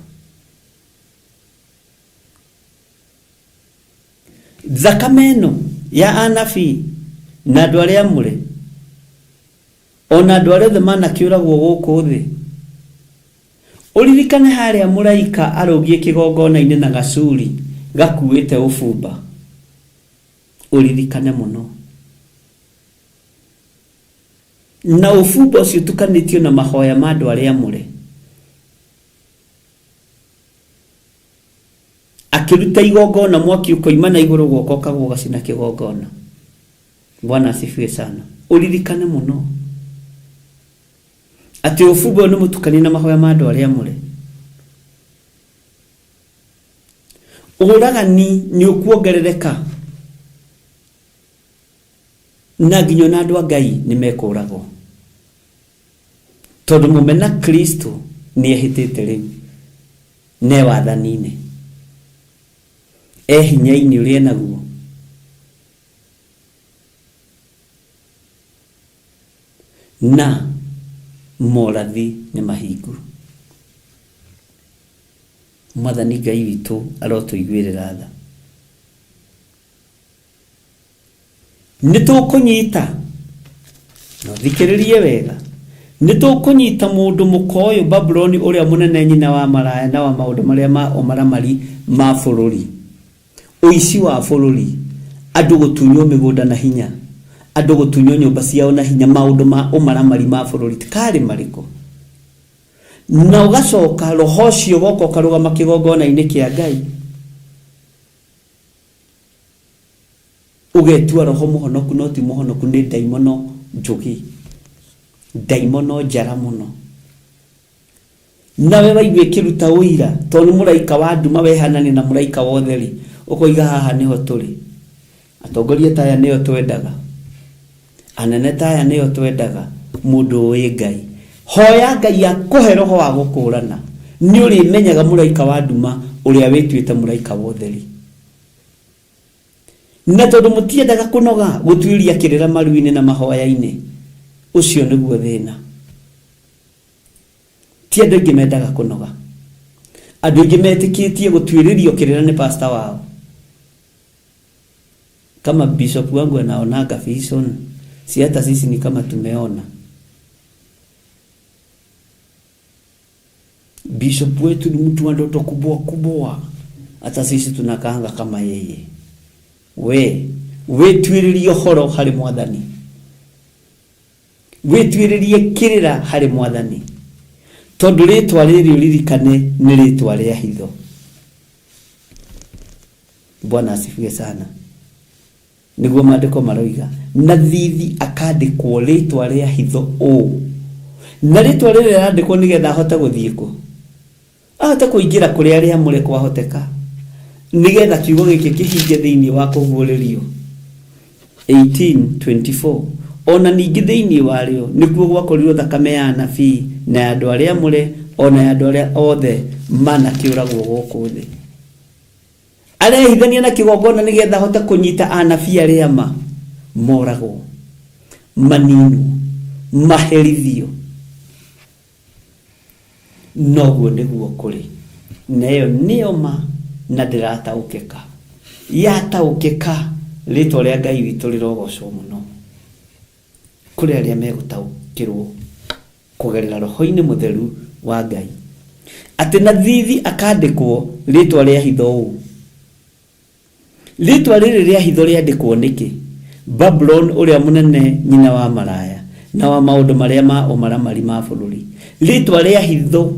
Thakame ĩno ya anabii na andũ arĩa amũre, ona andũ arĩa othe manakĩũragwo gũkũ thĩ, uririkane harĩa mũraika arũngie kĩgongona-inĩ na gacuri gakuĩte ũbumba, uririkane mũno. Na ũbumba ũcio tukanĩtio na mahoya ma andũ arĩa amũre, akĩruta igongona mwaki ũkoima na igũrũ guoko kagwo gacina kĩgongona. Bwana asifiwe sana. Uririkane mũno atĩ ũbumba ũyũ nĩ mũtukanie na mahoya ma andũ arĩa amũre. Ũragani nĩ ũkuongerereka na nginya na andũ a Ngai nĩ mekũragwo, tondũ mũmena Kristo nĩ ehĩtĩte rĩu, ne wathani-inĩ, hinya-inĩ ũrĩa naguo. Na morathi nĩ mahingu. Mwathani Ngai witũ arotuiguĩrĩra tha. Nĩtũkũnyita, no thikĩrĩrie wega, nĩtũkũnyita mũndũ mũkoyo Babuloni ũrĩa mũnene nyina wa maraya na wa maũndũ marĩa ma ũmaramari ma bũrũri, ũici wa bũrũri, andũ gũtunywo mĩgũnda na hinya, andũ gũtunywo nyũmba ciao na hinya, maũndũ ma ũmaramari ma bũrũri tikarĩ marĩkũ. Na ũgacoka roho ũcio goko karũgama kĩgongona-inĩ kĩa Ngai, ugetua roho mũhonoku no ti mũhonoku, nĩ ndaimono njũgĩ, ndaimono njara mũno. Nawe waigua ĩkĩruta ũira tondũ mũraika wa nduma wehanane na mũraika wa ũtheri, ũkoiga haha nĩho tũrĩ, atongoria ta aya nĩo twendaga, anene ta aya nĩo twendaga, mundu we Ngai hoya Ngai akuhe roho wa gukurana ni uri menyaga muraika wa nduma uria wituite muraika wa utheri na tondu mutiendaga kunoga gutwiria kirira maruine na mahoya-ini ucio niguo thina ti andu aingi mendaga kunoga andu aingi metikitie gutwiririo kirira ni pastor wao kama bishop wangu anaonaga vision si hata sisi ni kama tumeona bishop wetu ni mtu wa ndoto kubwa kubwa hata sisi tunakaanga kama yeye we twiririo horo hari mwathani we twiririe kirira hari mwathani tondu ritwa riri ririkane ni ritwa ria hitho Bwana asifiwe sana niguo maandiko maroiga na thithi akandikwo ritwa ria hitho na ritwa riri randikwo nigetha ahota guthieku ahota kuingira kuri aria mure kwahoteka nigetha kiugo giki kihinge thiini wa kuguuririo 18:24 ona ningi thiini wario nikuo gwakorirwo thakame ya nabii na andu aria mure ona andu aria othe mana kiuragwo guku thi arehithania na kigongona nigetha ahota kunyita anabii aria moragwo maninu maherithio noguo niguo kuri nayo nioma na ndirataukika yataukika ritwa ria Ngai witu rirogocwo muno kuri aria megutaukirwo kugerera roho-ini mutheru wa Ngai ati na thithi akandikwo ritwa ria hitho ritwa riri ria hitho riandikwo niki Babylon uria munene nyina wa maraya na wa maundu maria ma umaramari ma bururi ritwa ria hitho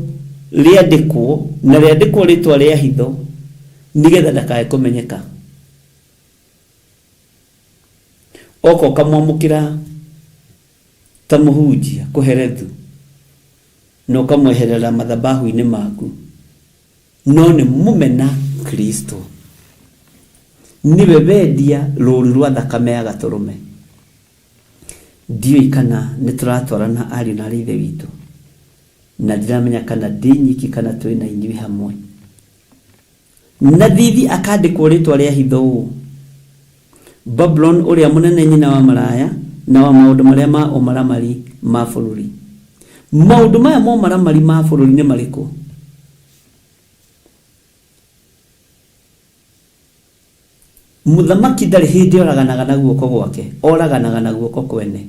riandikwo na riandikwo ritwa ria hitho nigetha ndakae kumenyeka oko kamwamukira ta muhunjia kuherethu no kamweherera madhabahu-ini maku no ni mumena Kristo niwe wendia rũũru rwa thakame ya gaturume ndiyo kana nituratwarana ari na rithe witu na ndiramenya kana ndinyiki kana twina inyui hamwe na thithi akandikwo ritwa ria hitho Babylon uria munene nyina wa maraya na wa maundu maria ma umaramari ma bururi maundu maya ma umaramari ma bururi ni mariku muthamaki ndari hindi oraganaga na guoko gwake oraganaga na guoko kwene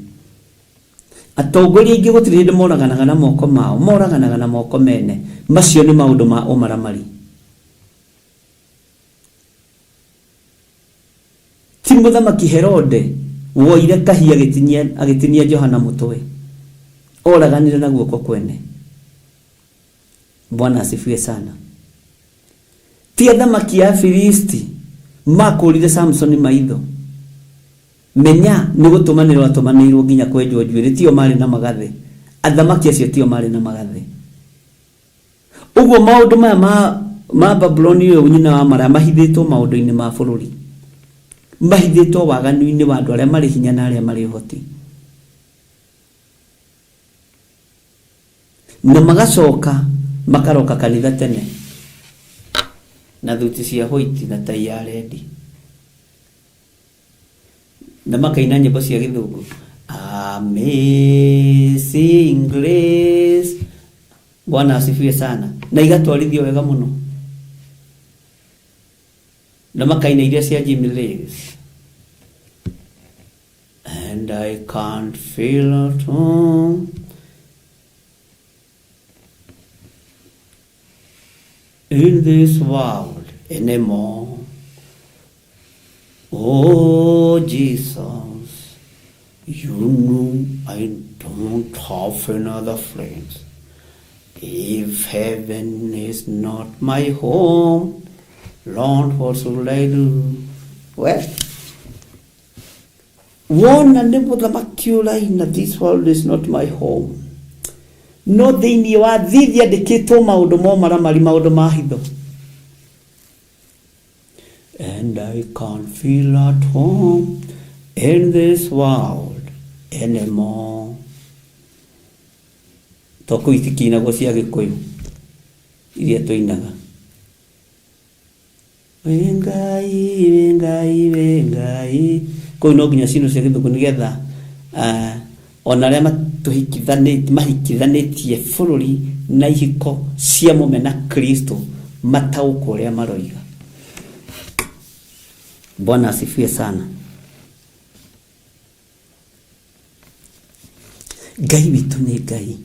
atongoria ingi gutiri hindi moraganaga na moko mao moraganaga na moko mene macio ni maundu ma umaramari ti muthamaki Herode woire kahia agitinia Johana mutwe oraganire na guoko kwene Bwana asifiwe sana ti athamaki ya Filisti makurire Samson maitho menya ni gutumanirwo nginya kwenjwo njuiri tio mari na magathe athamaki acio tio mari na magathe uguo maundu maya ma Babylon yo nyina wa mara mahithitwo maundu-ini ma bururi mahithitwo waganu-ini wa andu aria mari hinya na aria mari hoti na magacoka makaroka kanitha tene na thuti cia white na tai ya red na makaina nyimbo cia githungu Amazing Grace Bwana asifiwe sana na igatwarithio wega muno na makaina iria cia Jimmy Lewis and I can't feel at home in this world anymore. Oh Jesus, you know I don't have another friend. If heaven is not my home, Lord, what should I do? Well, one and the macula in this world is not my home. No thiini wa thithi andikitwo maundu mo maramari maundu ma hitho and I can't feel at home in this world anymore. toko itikina go cia Gikuyu iria tuinaga wengai ko no ginya sino cia Githugu nigetha ona rĩa mahikithanĩtie bũrũri na ihiko cia mũmena Kristo mataũko ũrĩa maroiga. Bwana asifiwe sana. Ngai witũ nĩ Ngai.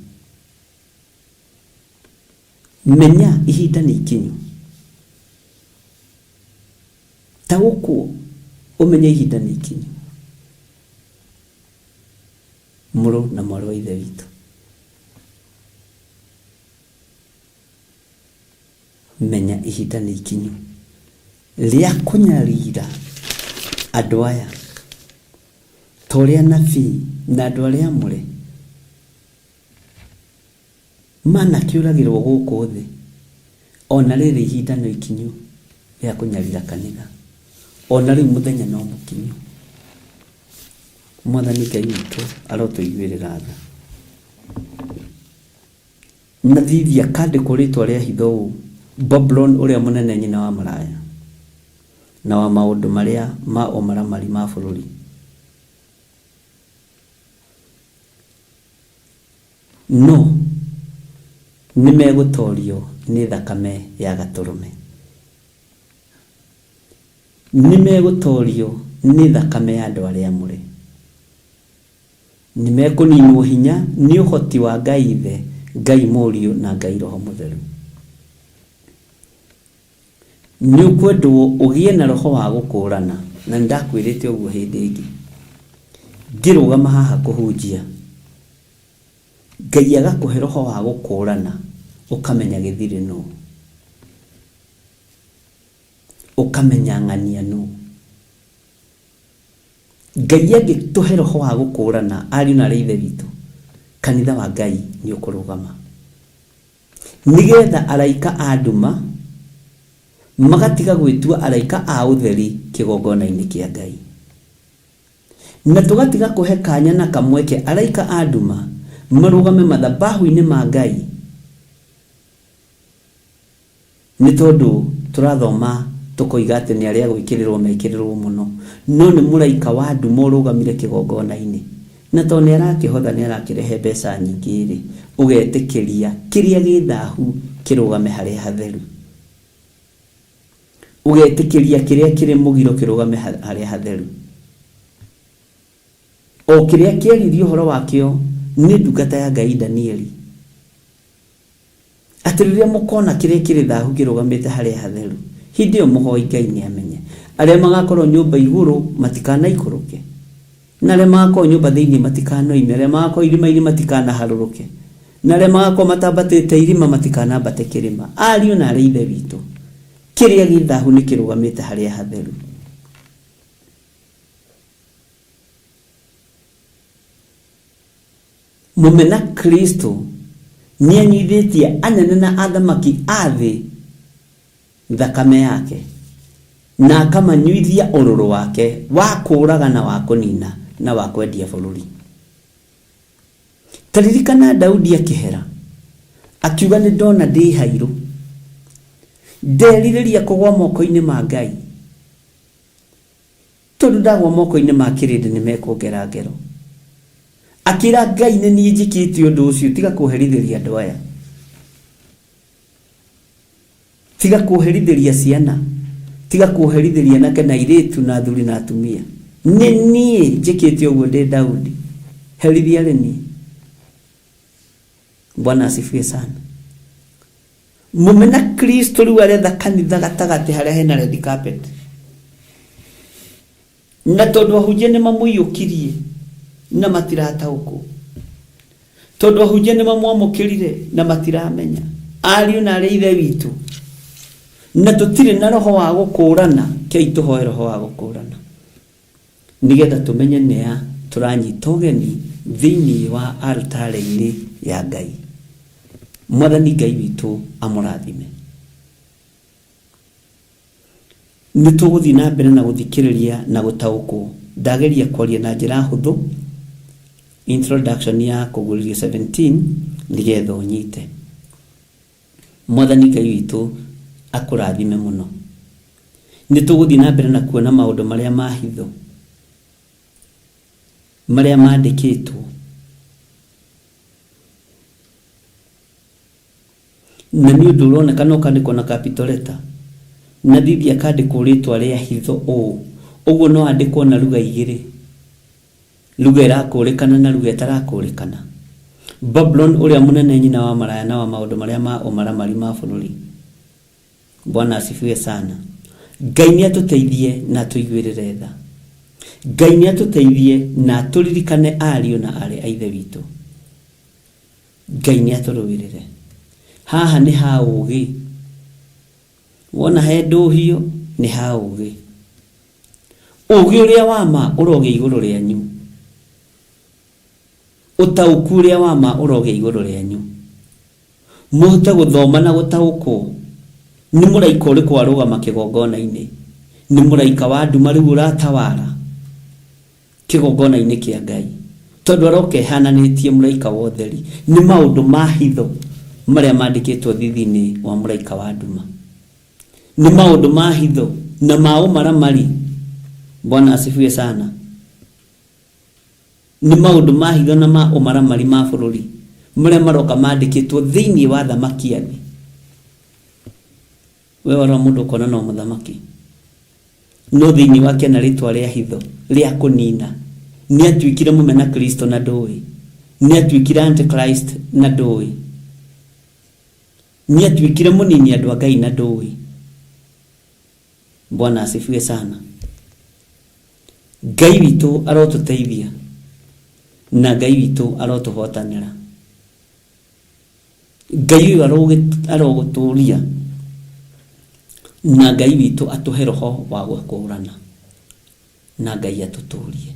Menya ihinda nĩ ikinyu. Ta gũkũ ũmenye ihinda nĩ ikinyu. Mũrũ na mwarĩ wa ithe witũ. Menya ihinda nĩ ikinyu rĩa kũnyarira andũ aya torĩa nabii na andũ arĩa amũre manakĩũragĩrwo gũkũ thĩ. Ona rĩrĩ ihinda nĩ ikinyu rĩa kũnyarira kanitha. Ona rĩu mũthenya no mũkinyu. Mwathani Ngai witũ arotũiguĩrĩra tha. Na thithi akandĩkwo rĩtwa rĩa hitho ũũ: Babylon ũrĩa mũnene nyina wa maraya na wa maũndũ marĩa ma ũmaramari ma bũrũri. No nĩmegũtorio nĩ thakame ya Gatũrũme. Nĩmegũtorio nĩ thakame ya andũ arĩa amũre. Nĩmekũninwo hinya nĩ ũhoti wa Ngai Ithe, Ngai Mũriũ na Ngai Roho Mũtheru. Nĩũkwendwo ũgĩe na roho wa gũkũũrana, na ndakwĩrĩte ũguo hĩndĩ ĩngĩ ngĩrũgama haha kũhunjia. Ngai agakũhe roho wa gũkũũrana, ũkamenya gĩthirĩ nũ, ũkamenya ng'ania nũ. Ngai angĩtũhe roho wa gũkũũrana, ariũ na ithe witũ, kanitha wa Ngai nĩ ũkũrũgama, nĩgetha araika a nduma magatiga gwĩtua araika a ũtheri kĩgongona-inĩ kĩa Ngai, na tũgatiga kũhe kanya na kamweke araika a nduma marũgame mathabahu-inĩ ma Ngai. Nĩ tondũ tũrathoma tũkoiga atĩ nĩ arĩa gwĩkĩrĩrwo mekĩrĩrwo mũno, no nĩ mũraika wa nduma ũrũgamire kĩgongona-inĩ, na tondũ nĩ arakĩhotha nĩ arakĩrehe mbeca nyingĩ-rĩ, ũgetĩkĩria kĩrĩa gĩ thahu kĩrũgame harĩa hatheru, ũgetĩkĩria kĩrĩa kĩrĩ mũgiro kĩrũgame harĩa hatheru. O kĩrĩa kĩaririo ũhoro wakĩo nĩ ndungata ya Ngai Danieli, atĩ rĩrĩa mũkona kĩrĩa kĩrĩ thahu kĩrũgamĩte harĩa hatheru, hĩndĩ ĩyo mũhoi Ngai nĩ amenya. Arĩa magakorwo nyũmba igũrũ matikanaikũrũke, na arĩa magakorwo nyũmba thĩinĩ matikanoime, arĩa magakorwo irima-inĩ matikanaharũrũke, na arĩa magakorwo matambatĩte irima matikanambate kĩrĩma. Ariũ na arĩa ithe witũ, kĩrĩa gĩ thahu nĩ kĩrũgamĩte harĩa hatheru. Mũmena Kristo nĩ anyithĩtie anene na athamaki a thĩ thakame yake, na akamanyuithia ũrũrũ wake wa kũũraga na wa kũnina na wa kwendia bũrũri. Taririkana Daudi akĩhera akiuga, nĩ ndona ndĩ hairũ, nderirĩria kũgwa moko-inĩ ma Ngai, tondũ ndagwa moko-inĩ ma kĩrĩndĩ nĩ mekũngera ngero. Akĩra Ngai, nĩ niĩ njĩkĩte ũndũ ũcio, tiga kũherithĩria andũ aya, tiga kũherithĩria ciana, tiga kũherithĩria anake na airĩtu na athuri na atumia. Nĩ niĩ njĩkĩte ũguo ndĩ Daudi, herithia rĩ niĩ. Bwana asifiwe sana. Mũmena Kristo rĩu aretha kanitha gatagatĩ harĩa hena red carpet, na tondũ ahunjia nĩ mamũiyũkirie na matirataũkwo, tondũ ahunjia nĩ mamwamũkĩrire na matiramenya. Ariũ na arĩa ithe witũ, na tũtirĩ na roho wa gũkũũrana, kei tũhoe roho wa gũkũũrana, nĩgetha tũmenye nĩa tũranyita ũgeni thĩinĩ wa altar-inĩ ya Ngai. Mwathani Ngai witũ amũrathime. Nĩ tũgũthiĩ na mbere na gũthikĩrĩria na gũtaũkwo. Ndageria kwaria na njĩra hũthũ, introduction ya kũgũrĩrio 17, nigetha unyite. Mwathani Ngai witu akurathime muno. Nituguthi na mbere na kuona maundu maria mahitho maria mandikitwo na ni undu uronekana ukandikwo na capital letter na thithi akandikwo ritwa ria hitho uguo no andikwo na lugha igiri, lugha irakurikana na lugha itarakurikana. Babylon uria munene nyina wa maraya na wa maundu maria ma umaramari ma bururi. Bwana asifiwe sana. Ngai ni atuteithie na tuiguirire tha. Ngai ni atuteithie na turirikane ariu na ari aithe witu. Ngai ni aturuirire. Haha ni ha ugi. Wona he nduhio ni ha ugi. Ugi uria wa ma uroge iguru rianyu. Utauku uria wa ma uroge iguru rianyu. Muhote guthoma na gutaukwo. Ni muraika uriku arugama kigongona-ini. Ni muraika wa nduma riu uratawara kigongona-ini kia Ngai. Tondu aroke hananitie muraika wa utheri. Ni maundu ma hitho maria mandikitwo thithi-ini wa muraika wa nduma. Ni maundu ma hitho na ma umaramari. Bwana asifiwe sana. Ni maundu ma hitho na ma umaramari ma bururi maria maroka mandikitwo thiini wa thamaki ani. We wara mundu kona no muthamaki no thiini wake na ritwa ria hitho ria kunina. Ni atuikire mumena Kristo na ndui. Ni atuikire antichrist na ndui. Ni atuikire munini andu a Ngai na ndui. Bwana asifiwe sana. Ngai witu arotuteithia na Ngai witu arotuhotanira. Ngai aroguturia na Ngai witu atuhe roho wa gukurana. Na Ngai atuturie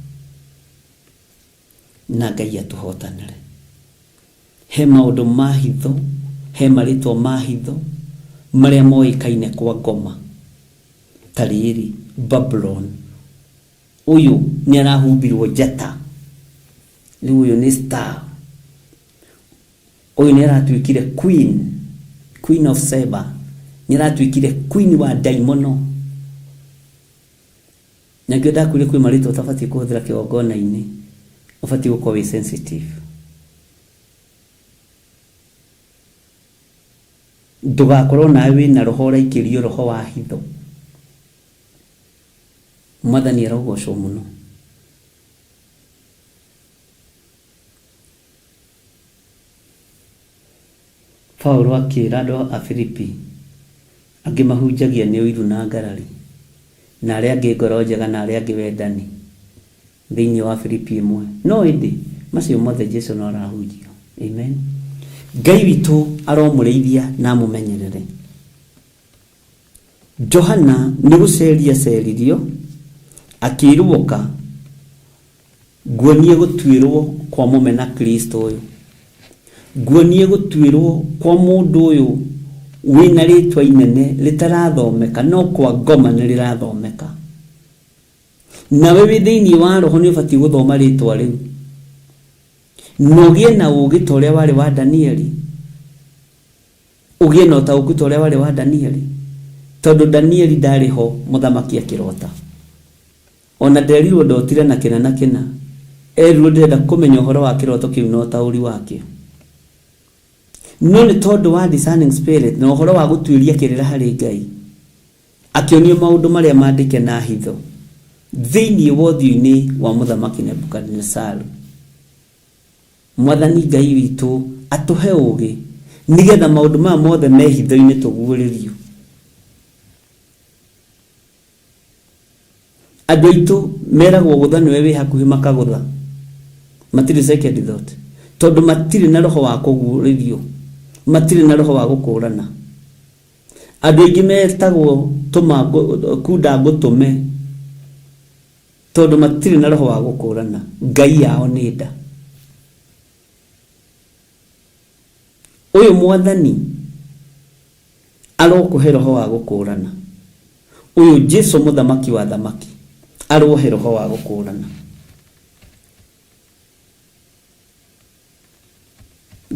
na Ngai atuhotanire. He maundu ma hitho, he maritwa ma hitho maria moikaine kwa ngoma. Tariri Babylon uyu ni arahumbirwo njata. Riu uyu ni star. Uyu ni aratuikire queen of Seba. Ni aratuikire queen wa daimono. Na gyoda kule kwi marito tafati kuhudhira kigongona-ini. Ufati uko we sensitive. Ndugakorwo nawe na roho uraikirio roho wa hitho. Mwathani arogocwo muno. Paulo akira andu a Filipi angimahunjagia ni uiru na ngarari na aria angi ngoro njega na aria angi wendani thiini wa Filipi 1. No indi macio mothe Jesu no arahunjio. Amen. Ngai witu aromurithia na mumenyerere. Johana ni guceria ceririo akiruoka guonie gutwirwo kwa mumena Kristo uyu. Guonie gutwirwo kwa mundu uyu wina ritwa inene litarathomeka no kwa ngoma ni rirathomeka. Nawe wi thiini wa roho ni ubati guthoma ritwa riu. Nogie na ugi toria wari wa Danieli. Ugie no ta ugi toria wari wa Danieli. Tondu Danieli ndariho muthamaki akirota. Ona nderirwo ndotire na kina. Erirwo ndirenda kumenya uhoro wa kiroto kiu no tauri wake. No ni tondu wa discerning spirit na uhoro wa gutwiria kirira hari Ngai. Akionio maundu maria mandike na hitho. Thiini wothiu-ini wa muthamaki Nebukadnezar. Mwathani Ngai witu atuhe ugi nigetha maundu ma mothe me hitho-ini tuguuririo. Andu aitu meragwo gutha niwe wi hakuhi makagutha. Matiri second thought. Tondu matiri na roho wa kuguuririo. Matiri na roho wa gukurana. Andu aingi metagwo kunda gutume. Tondu matiri na roho wa gukurana. Ngai yao ni nda. Uyu Mwathani arokuhe roho wa gukurana. Uyu Jesu muthamaki wa thamaki arohe roho wa gukurana.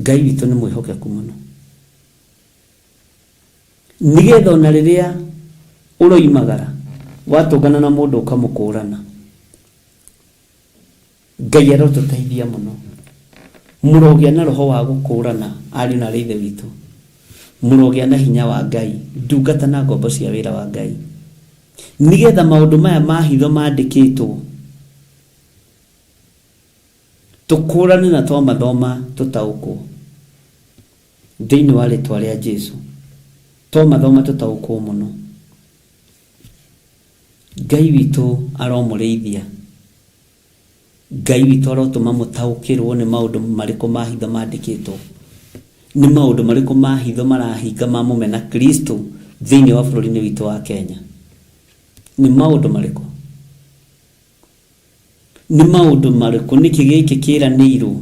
Ngai witũ nĩ mwĩhokeku mũno, nigetha ona rĩrĩa ũroimagara watũngana na mũndũ ũkamũkũrana, Ngai arotũteithia mũno. Mũrogĩa na roho wa gũkũrana ariũ na ithe witũ, mũrogĩa na hinya wa Ngai, ndungata na ngombo cia wĩra wa Ngai, nigetha maũndũ maya ma hitho mandĩkĩtwo tũkũrane na twamathoma tũtaũkwo thĩinĩ wa rĩtwa rĩa Jesũ. Twamathoma tũtaũkwo mũno. Ngai witũ aromũrĩithia, Ngai witũ arotũma mũtaũkĩrwo nĩ maũndũ marĩkũ ma hitho mandĩkĩtwo, nĩ maũndũ marĩkũ ma hitho marahinga ma mũmena Kristo thĩinĩ wa bũrũri-inĩ witũ wa Kenya. Nĩ maũndũ marĩkũ? Nĩ maũndũ marĩkũ? Nĩkĩ gĩkĩ kĩranĩirwo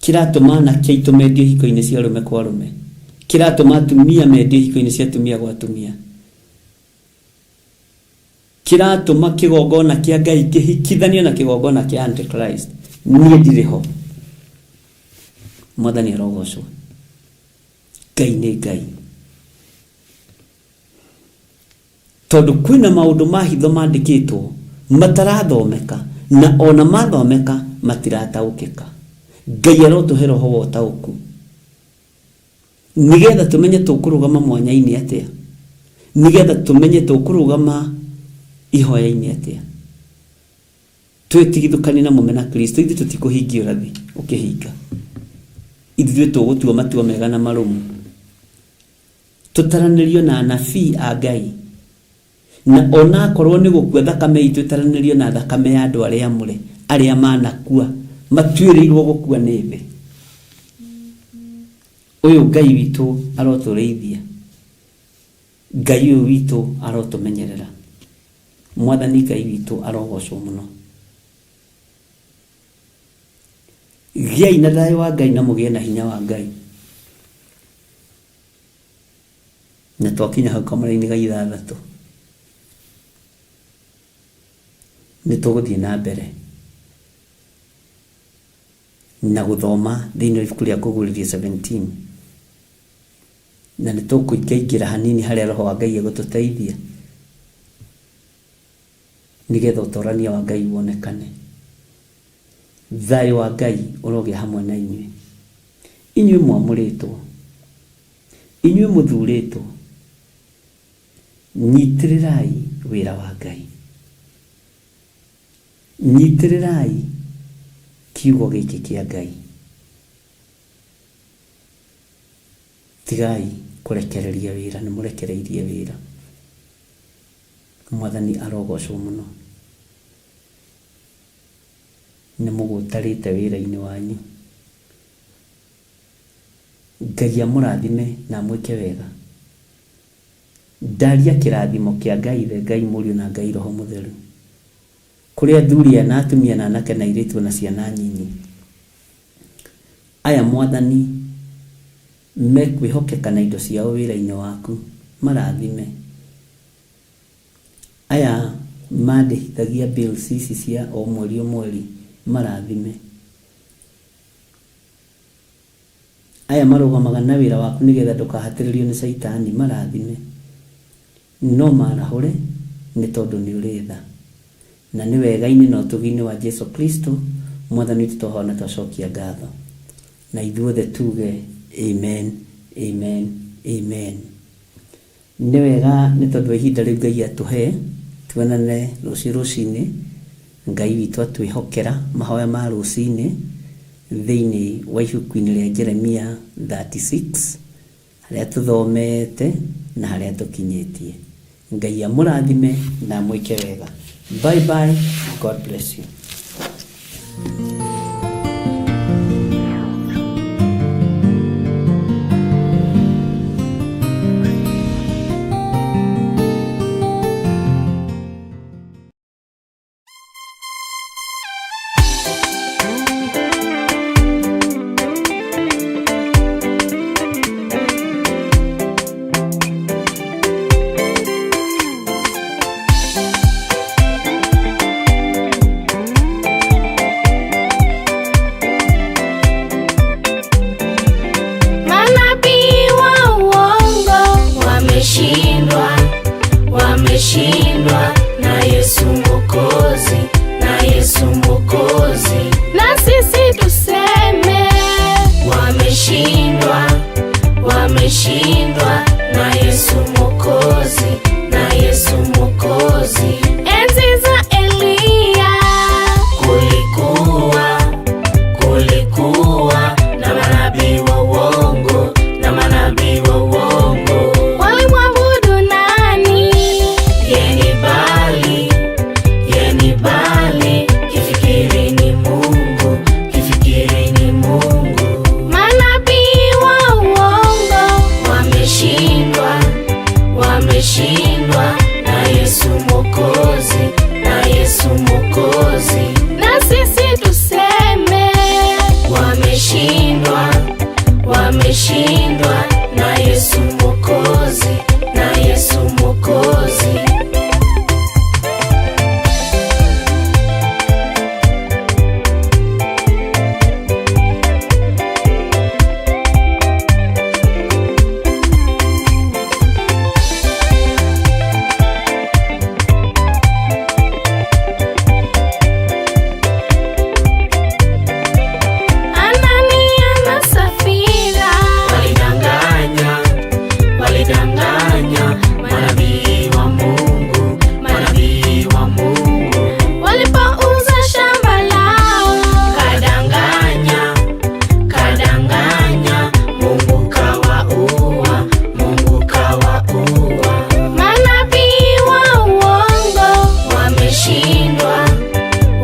kĩratũma anake aitũ mendio hiko-inĩ cia arũme kwa arũme, kĩratũma atumia mendio hiko-inĩ cia atumia gwa atumia, kĩratũma kĩgongona kĩa Ngai kĩhikithanio na kĩgongona kĩa Antichrist? Niĩ ndirĩ ho. Mwathani arogocwo. Ngai nĩ Ngai. Tondũ kwĩna maũndũ ma hitho mandĩkĩtwo matarathomeka, na ona mathomeka matirataũkĩka. Ngai arotũhe roho wa ũtaũku, nigetha tũmenye tũkũrũgama mwanya-inĩ atĩa, nigetha tũmenye tũkũrũgama ihoya-inĩ atĩa, twĩtigithũkanie na mũmena Kristo. Ithuĩ tũtikũhingia ũrathi ũkĩhinga, ithuĩ tũgũtua matua mega na marũmu, tũtaranĩrio na anabii a Ngai, na ona akorwo nĩ gũkua thakame itũ ĩtaranĩrio na thakame ya andũ arĩa amũre, arĩa manakua matuĩrĩirwo gũkua nĩ thĩ. Ũyũ Ngai witũ arotũrĩithia, Ngai ũyũ witũ arotũmenyerera. Mwathani Ngai witũ arogocwo mũno. Gĩai na thayũ wa Ngai na mũgĩe na hinya wa Ngai. Na twakinya hau kamũra-inĩ ga 6 nĩ tũgũthiĩ na mbere na gũthoma thĩinĩ wa ibuku rĩa Kũguũrĩrio 17, na nĩ tũkũingĩra hanini harĩa roho wa Ngai egũtũteithia, nigetha ũtorania wa Ngai wonekane. Thayũ wa Ngai ũrogĩa hamwe na inyuĩ. Inyuĩ mwamũrĩtwo, inyuĩ mũthurĩtwo, nyitĩrĩrai wĩra wa Ngai, nyitĩrĩrai kiugo gĩkĩ kĩa Ngai, tigai kũrekereria wĩra. Nĩ mũrekereirie wĩra. Mwathani arogocwo mũno. Nĩ mũgũtarĩte wĩra-inĩ wanyu. Ngai amũrathime na mwĩke wega. Ndaria kĩrathimo kĩa Ngai Ithe, Ngai Mũriũ na Ngai Roho Mũtheru kũrĩ athuri na atumia na anake na airĩtu na ciana nyinyi. Aya Mwathani mekwĩhokeka na indo ciao wĩra-inĩ waku, marathime. Aya mandĩhithagia bills ici cia o mweri o mweri, marathime. Aya marũgamaga na wĩra waku nigetha ndũkahatĩrĩrio nĩ Saitani, marathime. No marahũre nĩ tondũ nĩ ũrĩ tha, na nĩ wega-inĩ na ũtugi-inĩ wa Jesũ Kristo Mwathani witũ twahoya na twacokia ngatho. Na ithuothe tuge amen, amen, amen. Nĩ wega nĩ tondũ wa ihinda rĩu Ngai atũhe, tuonane rũciinĩ. Ngai witũ atwĩhokera mahoya ma rũciinĩ thĩinĩ wa ibuku-inĩ rĩa Jeremia 36 harĩa tũthomete na harĩa tũkinyĩtie. Ngai amũrathime na mwĩke wega. Bye bye. God bless you. wameshindwa na Yesu Mwokozi, na Yesu Mwokozi. Na sisi tuseme wameshindwa, wameshindwa na Yesu Mwokozi, na Yesu Mwokozi. Enzi za Elia kulikuwa na manabii wa uongo, na manabii wa uongo. Walimwabudu nani? Yeni Bali, kifikiri ni Mungu, kifikiri ni Mungu. Manabii wa uongo wameshindwa, wameshindwa na Yesu Mwokozi, na Yesu Mwokozi. Na sisi tuseme wameshindwa, wameshindwa na Yesu Mwokozi, na Yesu Mwokozi.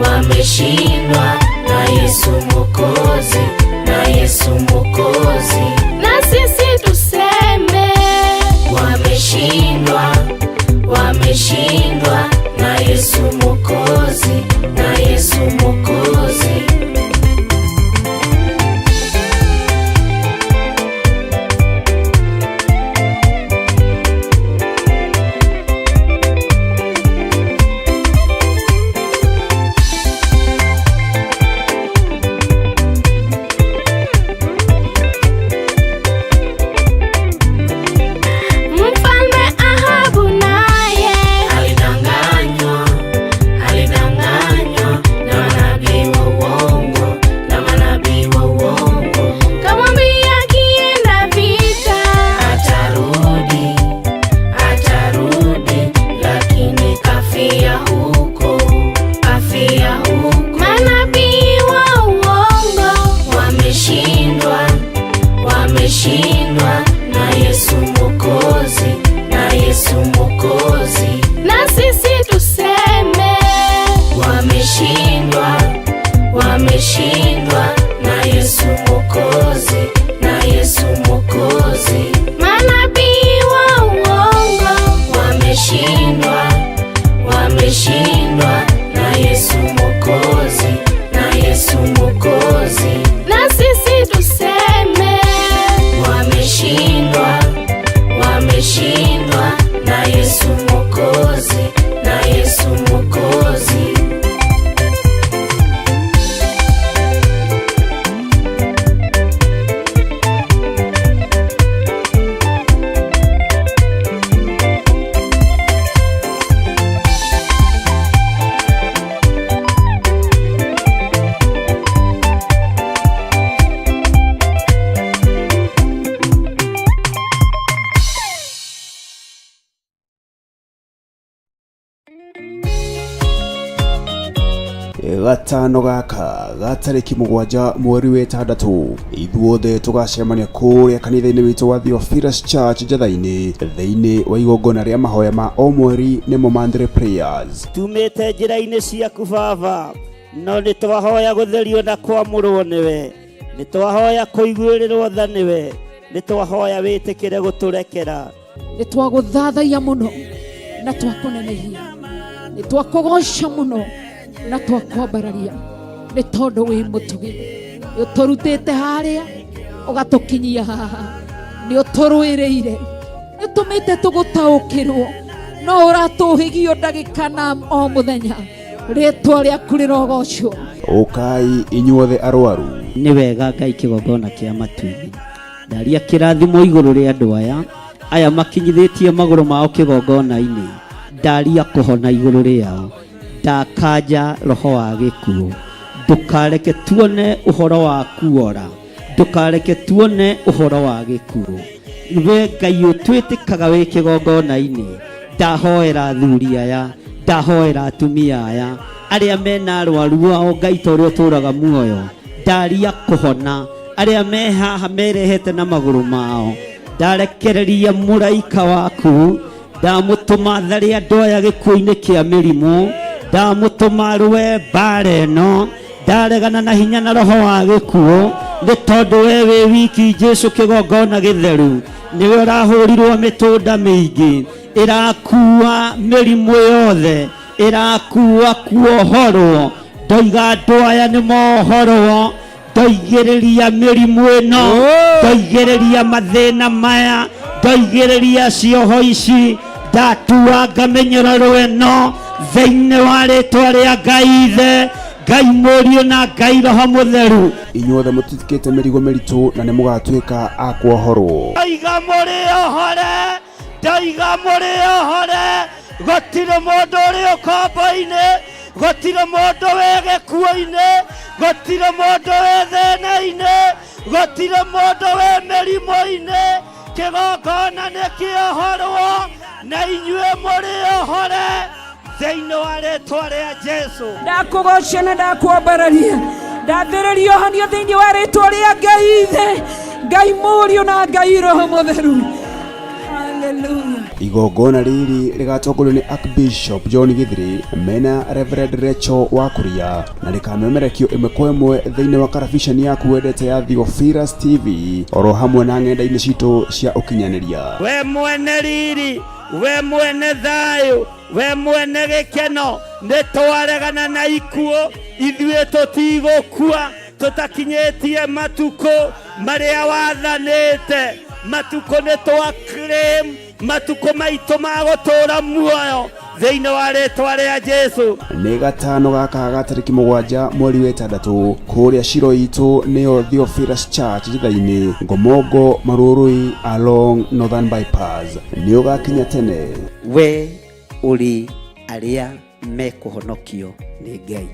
Wameshindwa na Yesu Mwokozi, na Yesu Mwokozi. Na sisi tuseme wameshindwa, wameshindwa na Yesu Mwokozi, na Yesu Mwokozi. Wameshindwa na Yesu Mwokozi, na Yesu Mwokozi. Na sisi tuseme wameshindwa, wameshindwa na Yesu Mwokozi, na Yesu Mwokozi. Manabii wa uongo wameshindwa, wameshindwa na Yesu Mwokozi, na Yesu Mwokozi. Na sisi tuseme wameshindwa, wameshindwa na Yesu Mwokozi, na Yesu Mwokozi. gatano gaka gatariki 7 mweri wa 6 ithuothe tugacemania kuria kanitha-ini witu wa Theophilus Church Njatha-ini thiini wa igongona ria mahoya ma o mweri nimo Monday prayers. Tumite njira-ini ciaku Baba, no nitwahoya gutherio na kwamurwo niwe, nitwahoya kuiguirirwo tha niwe, nitwahoya witikire guturekera, nitwaguthathaia muno na twakunenehia, nitwakugoca muno na twakwambararia ni tondu wi mutugi, ni uturutite haria ugatukinyia haha, ni uturwiriire, ni tumite tugutaukirwo, no uratuhigio ndagika na o muthenya, ritwa riaku rirogocwo. Ukai inyuothe arwaru, ni wega Ngai kigongona kia matu-ini, ndaria kirathimo iguru ria andu aya makinyithitie maguru mao kigongona-ini, ndaria kuhona iguru riao, ndakanja roho wa gikuo, ndukareke tuone uhoro wa kuora, ndukareke tuone uhoro wa gikuo. We Ngai utwitikaga wi kigongona-ini, ndahoera athuri aya, ndahoera atumia aya aria mena arwaru ao, Ngai toria uturaga muoyo, ndaria kuhona aria me haha merehete na maguru mao, ndarekereria muraika waku, ndamutuma thari andu aya gikuo-ini kia mirimu, ndamutuma rwe mbara ino, ndaregana na hinya na roho wa gikuo, ni tondu we wi wiki Jesu kigongona githeru, niwe urahurirwo mitunda mingi, irakua mirimu yothe, irakua kuohorwo, ndoiga andu aya ni mohorwo, ndoigiriria mirimu ino, ndoigiriria mathina maya, ndoigiriria cioho ici, ndatua ngamenyerero ino thiini wa ritwa ria Ngai Ithe, Ngai Mũriũ na Ngai Roho Mũtheru. Inyuothe mũtitikĩte mĩrigo mĩritũ na nĩ mũgatuĩka a kuohorwo. Ndaiga mũrĩohore, ndaiga mũrĩohore, gũtirĩ mũndũ ũrĩ ũkombo-inĩ, gũtirĩ mũndũ wĩ gĩkuũ-inĩ, gũtirĩ mũndũ wĩ thĩna-inĩ, gũtirĩ mũndũ wĩ mĩrimũ-inĩ, kĩgongona nĩ kĩohorwo na inyuĩ mũrĩohore thĩinĩ wa rĩtwa rĩa Jesu. Ndakugoca na ndakwambararia, ndathĩrĩria ũhonio thĩinĩ wa rĩtwa rĩa Ngai Ithe, Ngai Mũriũ na Ngai Roho Mũtheru. Hallelujah. Igongona rĩrĩ rĩgatongorio nĩ Archbishop John Githiri mena Reverend Rachel Wakuria, na rĩkamemerekio ĩmwe kwa ĩmwe thĩinĩ wa karabiceni yaku wendete ya Theophilus TV, oro hamwe na ng'enda-inĩ citũ cia ũkinyanĩria. We mwene riri, we mwene thayũ, we mwene gĩkeno, nĩ twaregana na ikuũ, ithuĩ tũtigũkua tũtakinyĩtie matukũ marĩa wathanĩte, matukũ nĩ twa claim, matukũ maitũ ma gũtũũra muoyo thĩinĩ wa rĩtwa rĩa Jesu. Nĩ gatano gaka ga tarĩki 7 mweri wa 6 kũrĩa ciro itũ nĩyo Theophilus Church Njitha-inĩ, Ngomongo Marũrũi along Northern Bypass. Nĩ ũgakinya tene. We ũrĩ arĩa mekũhonokio nĩ Ngai.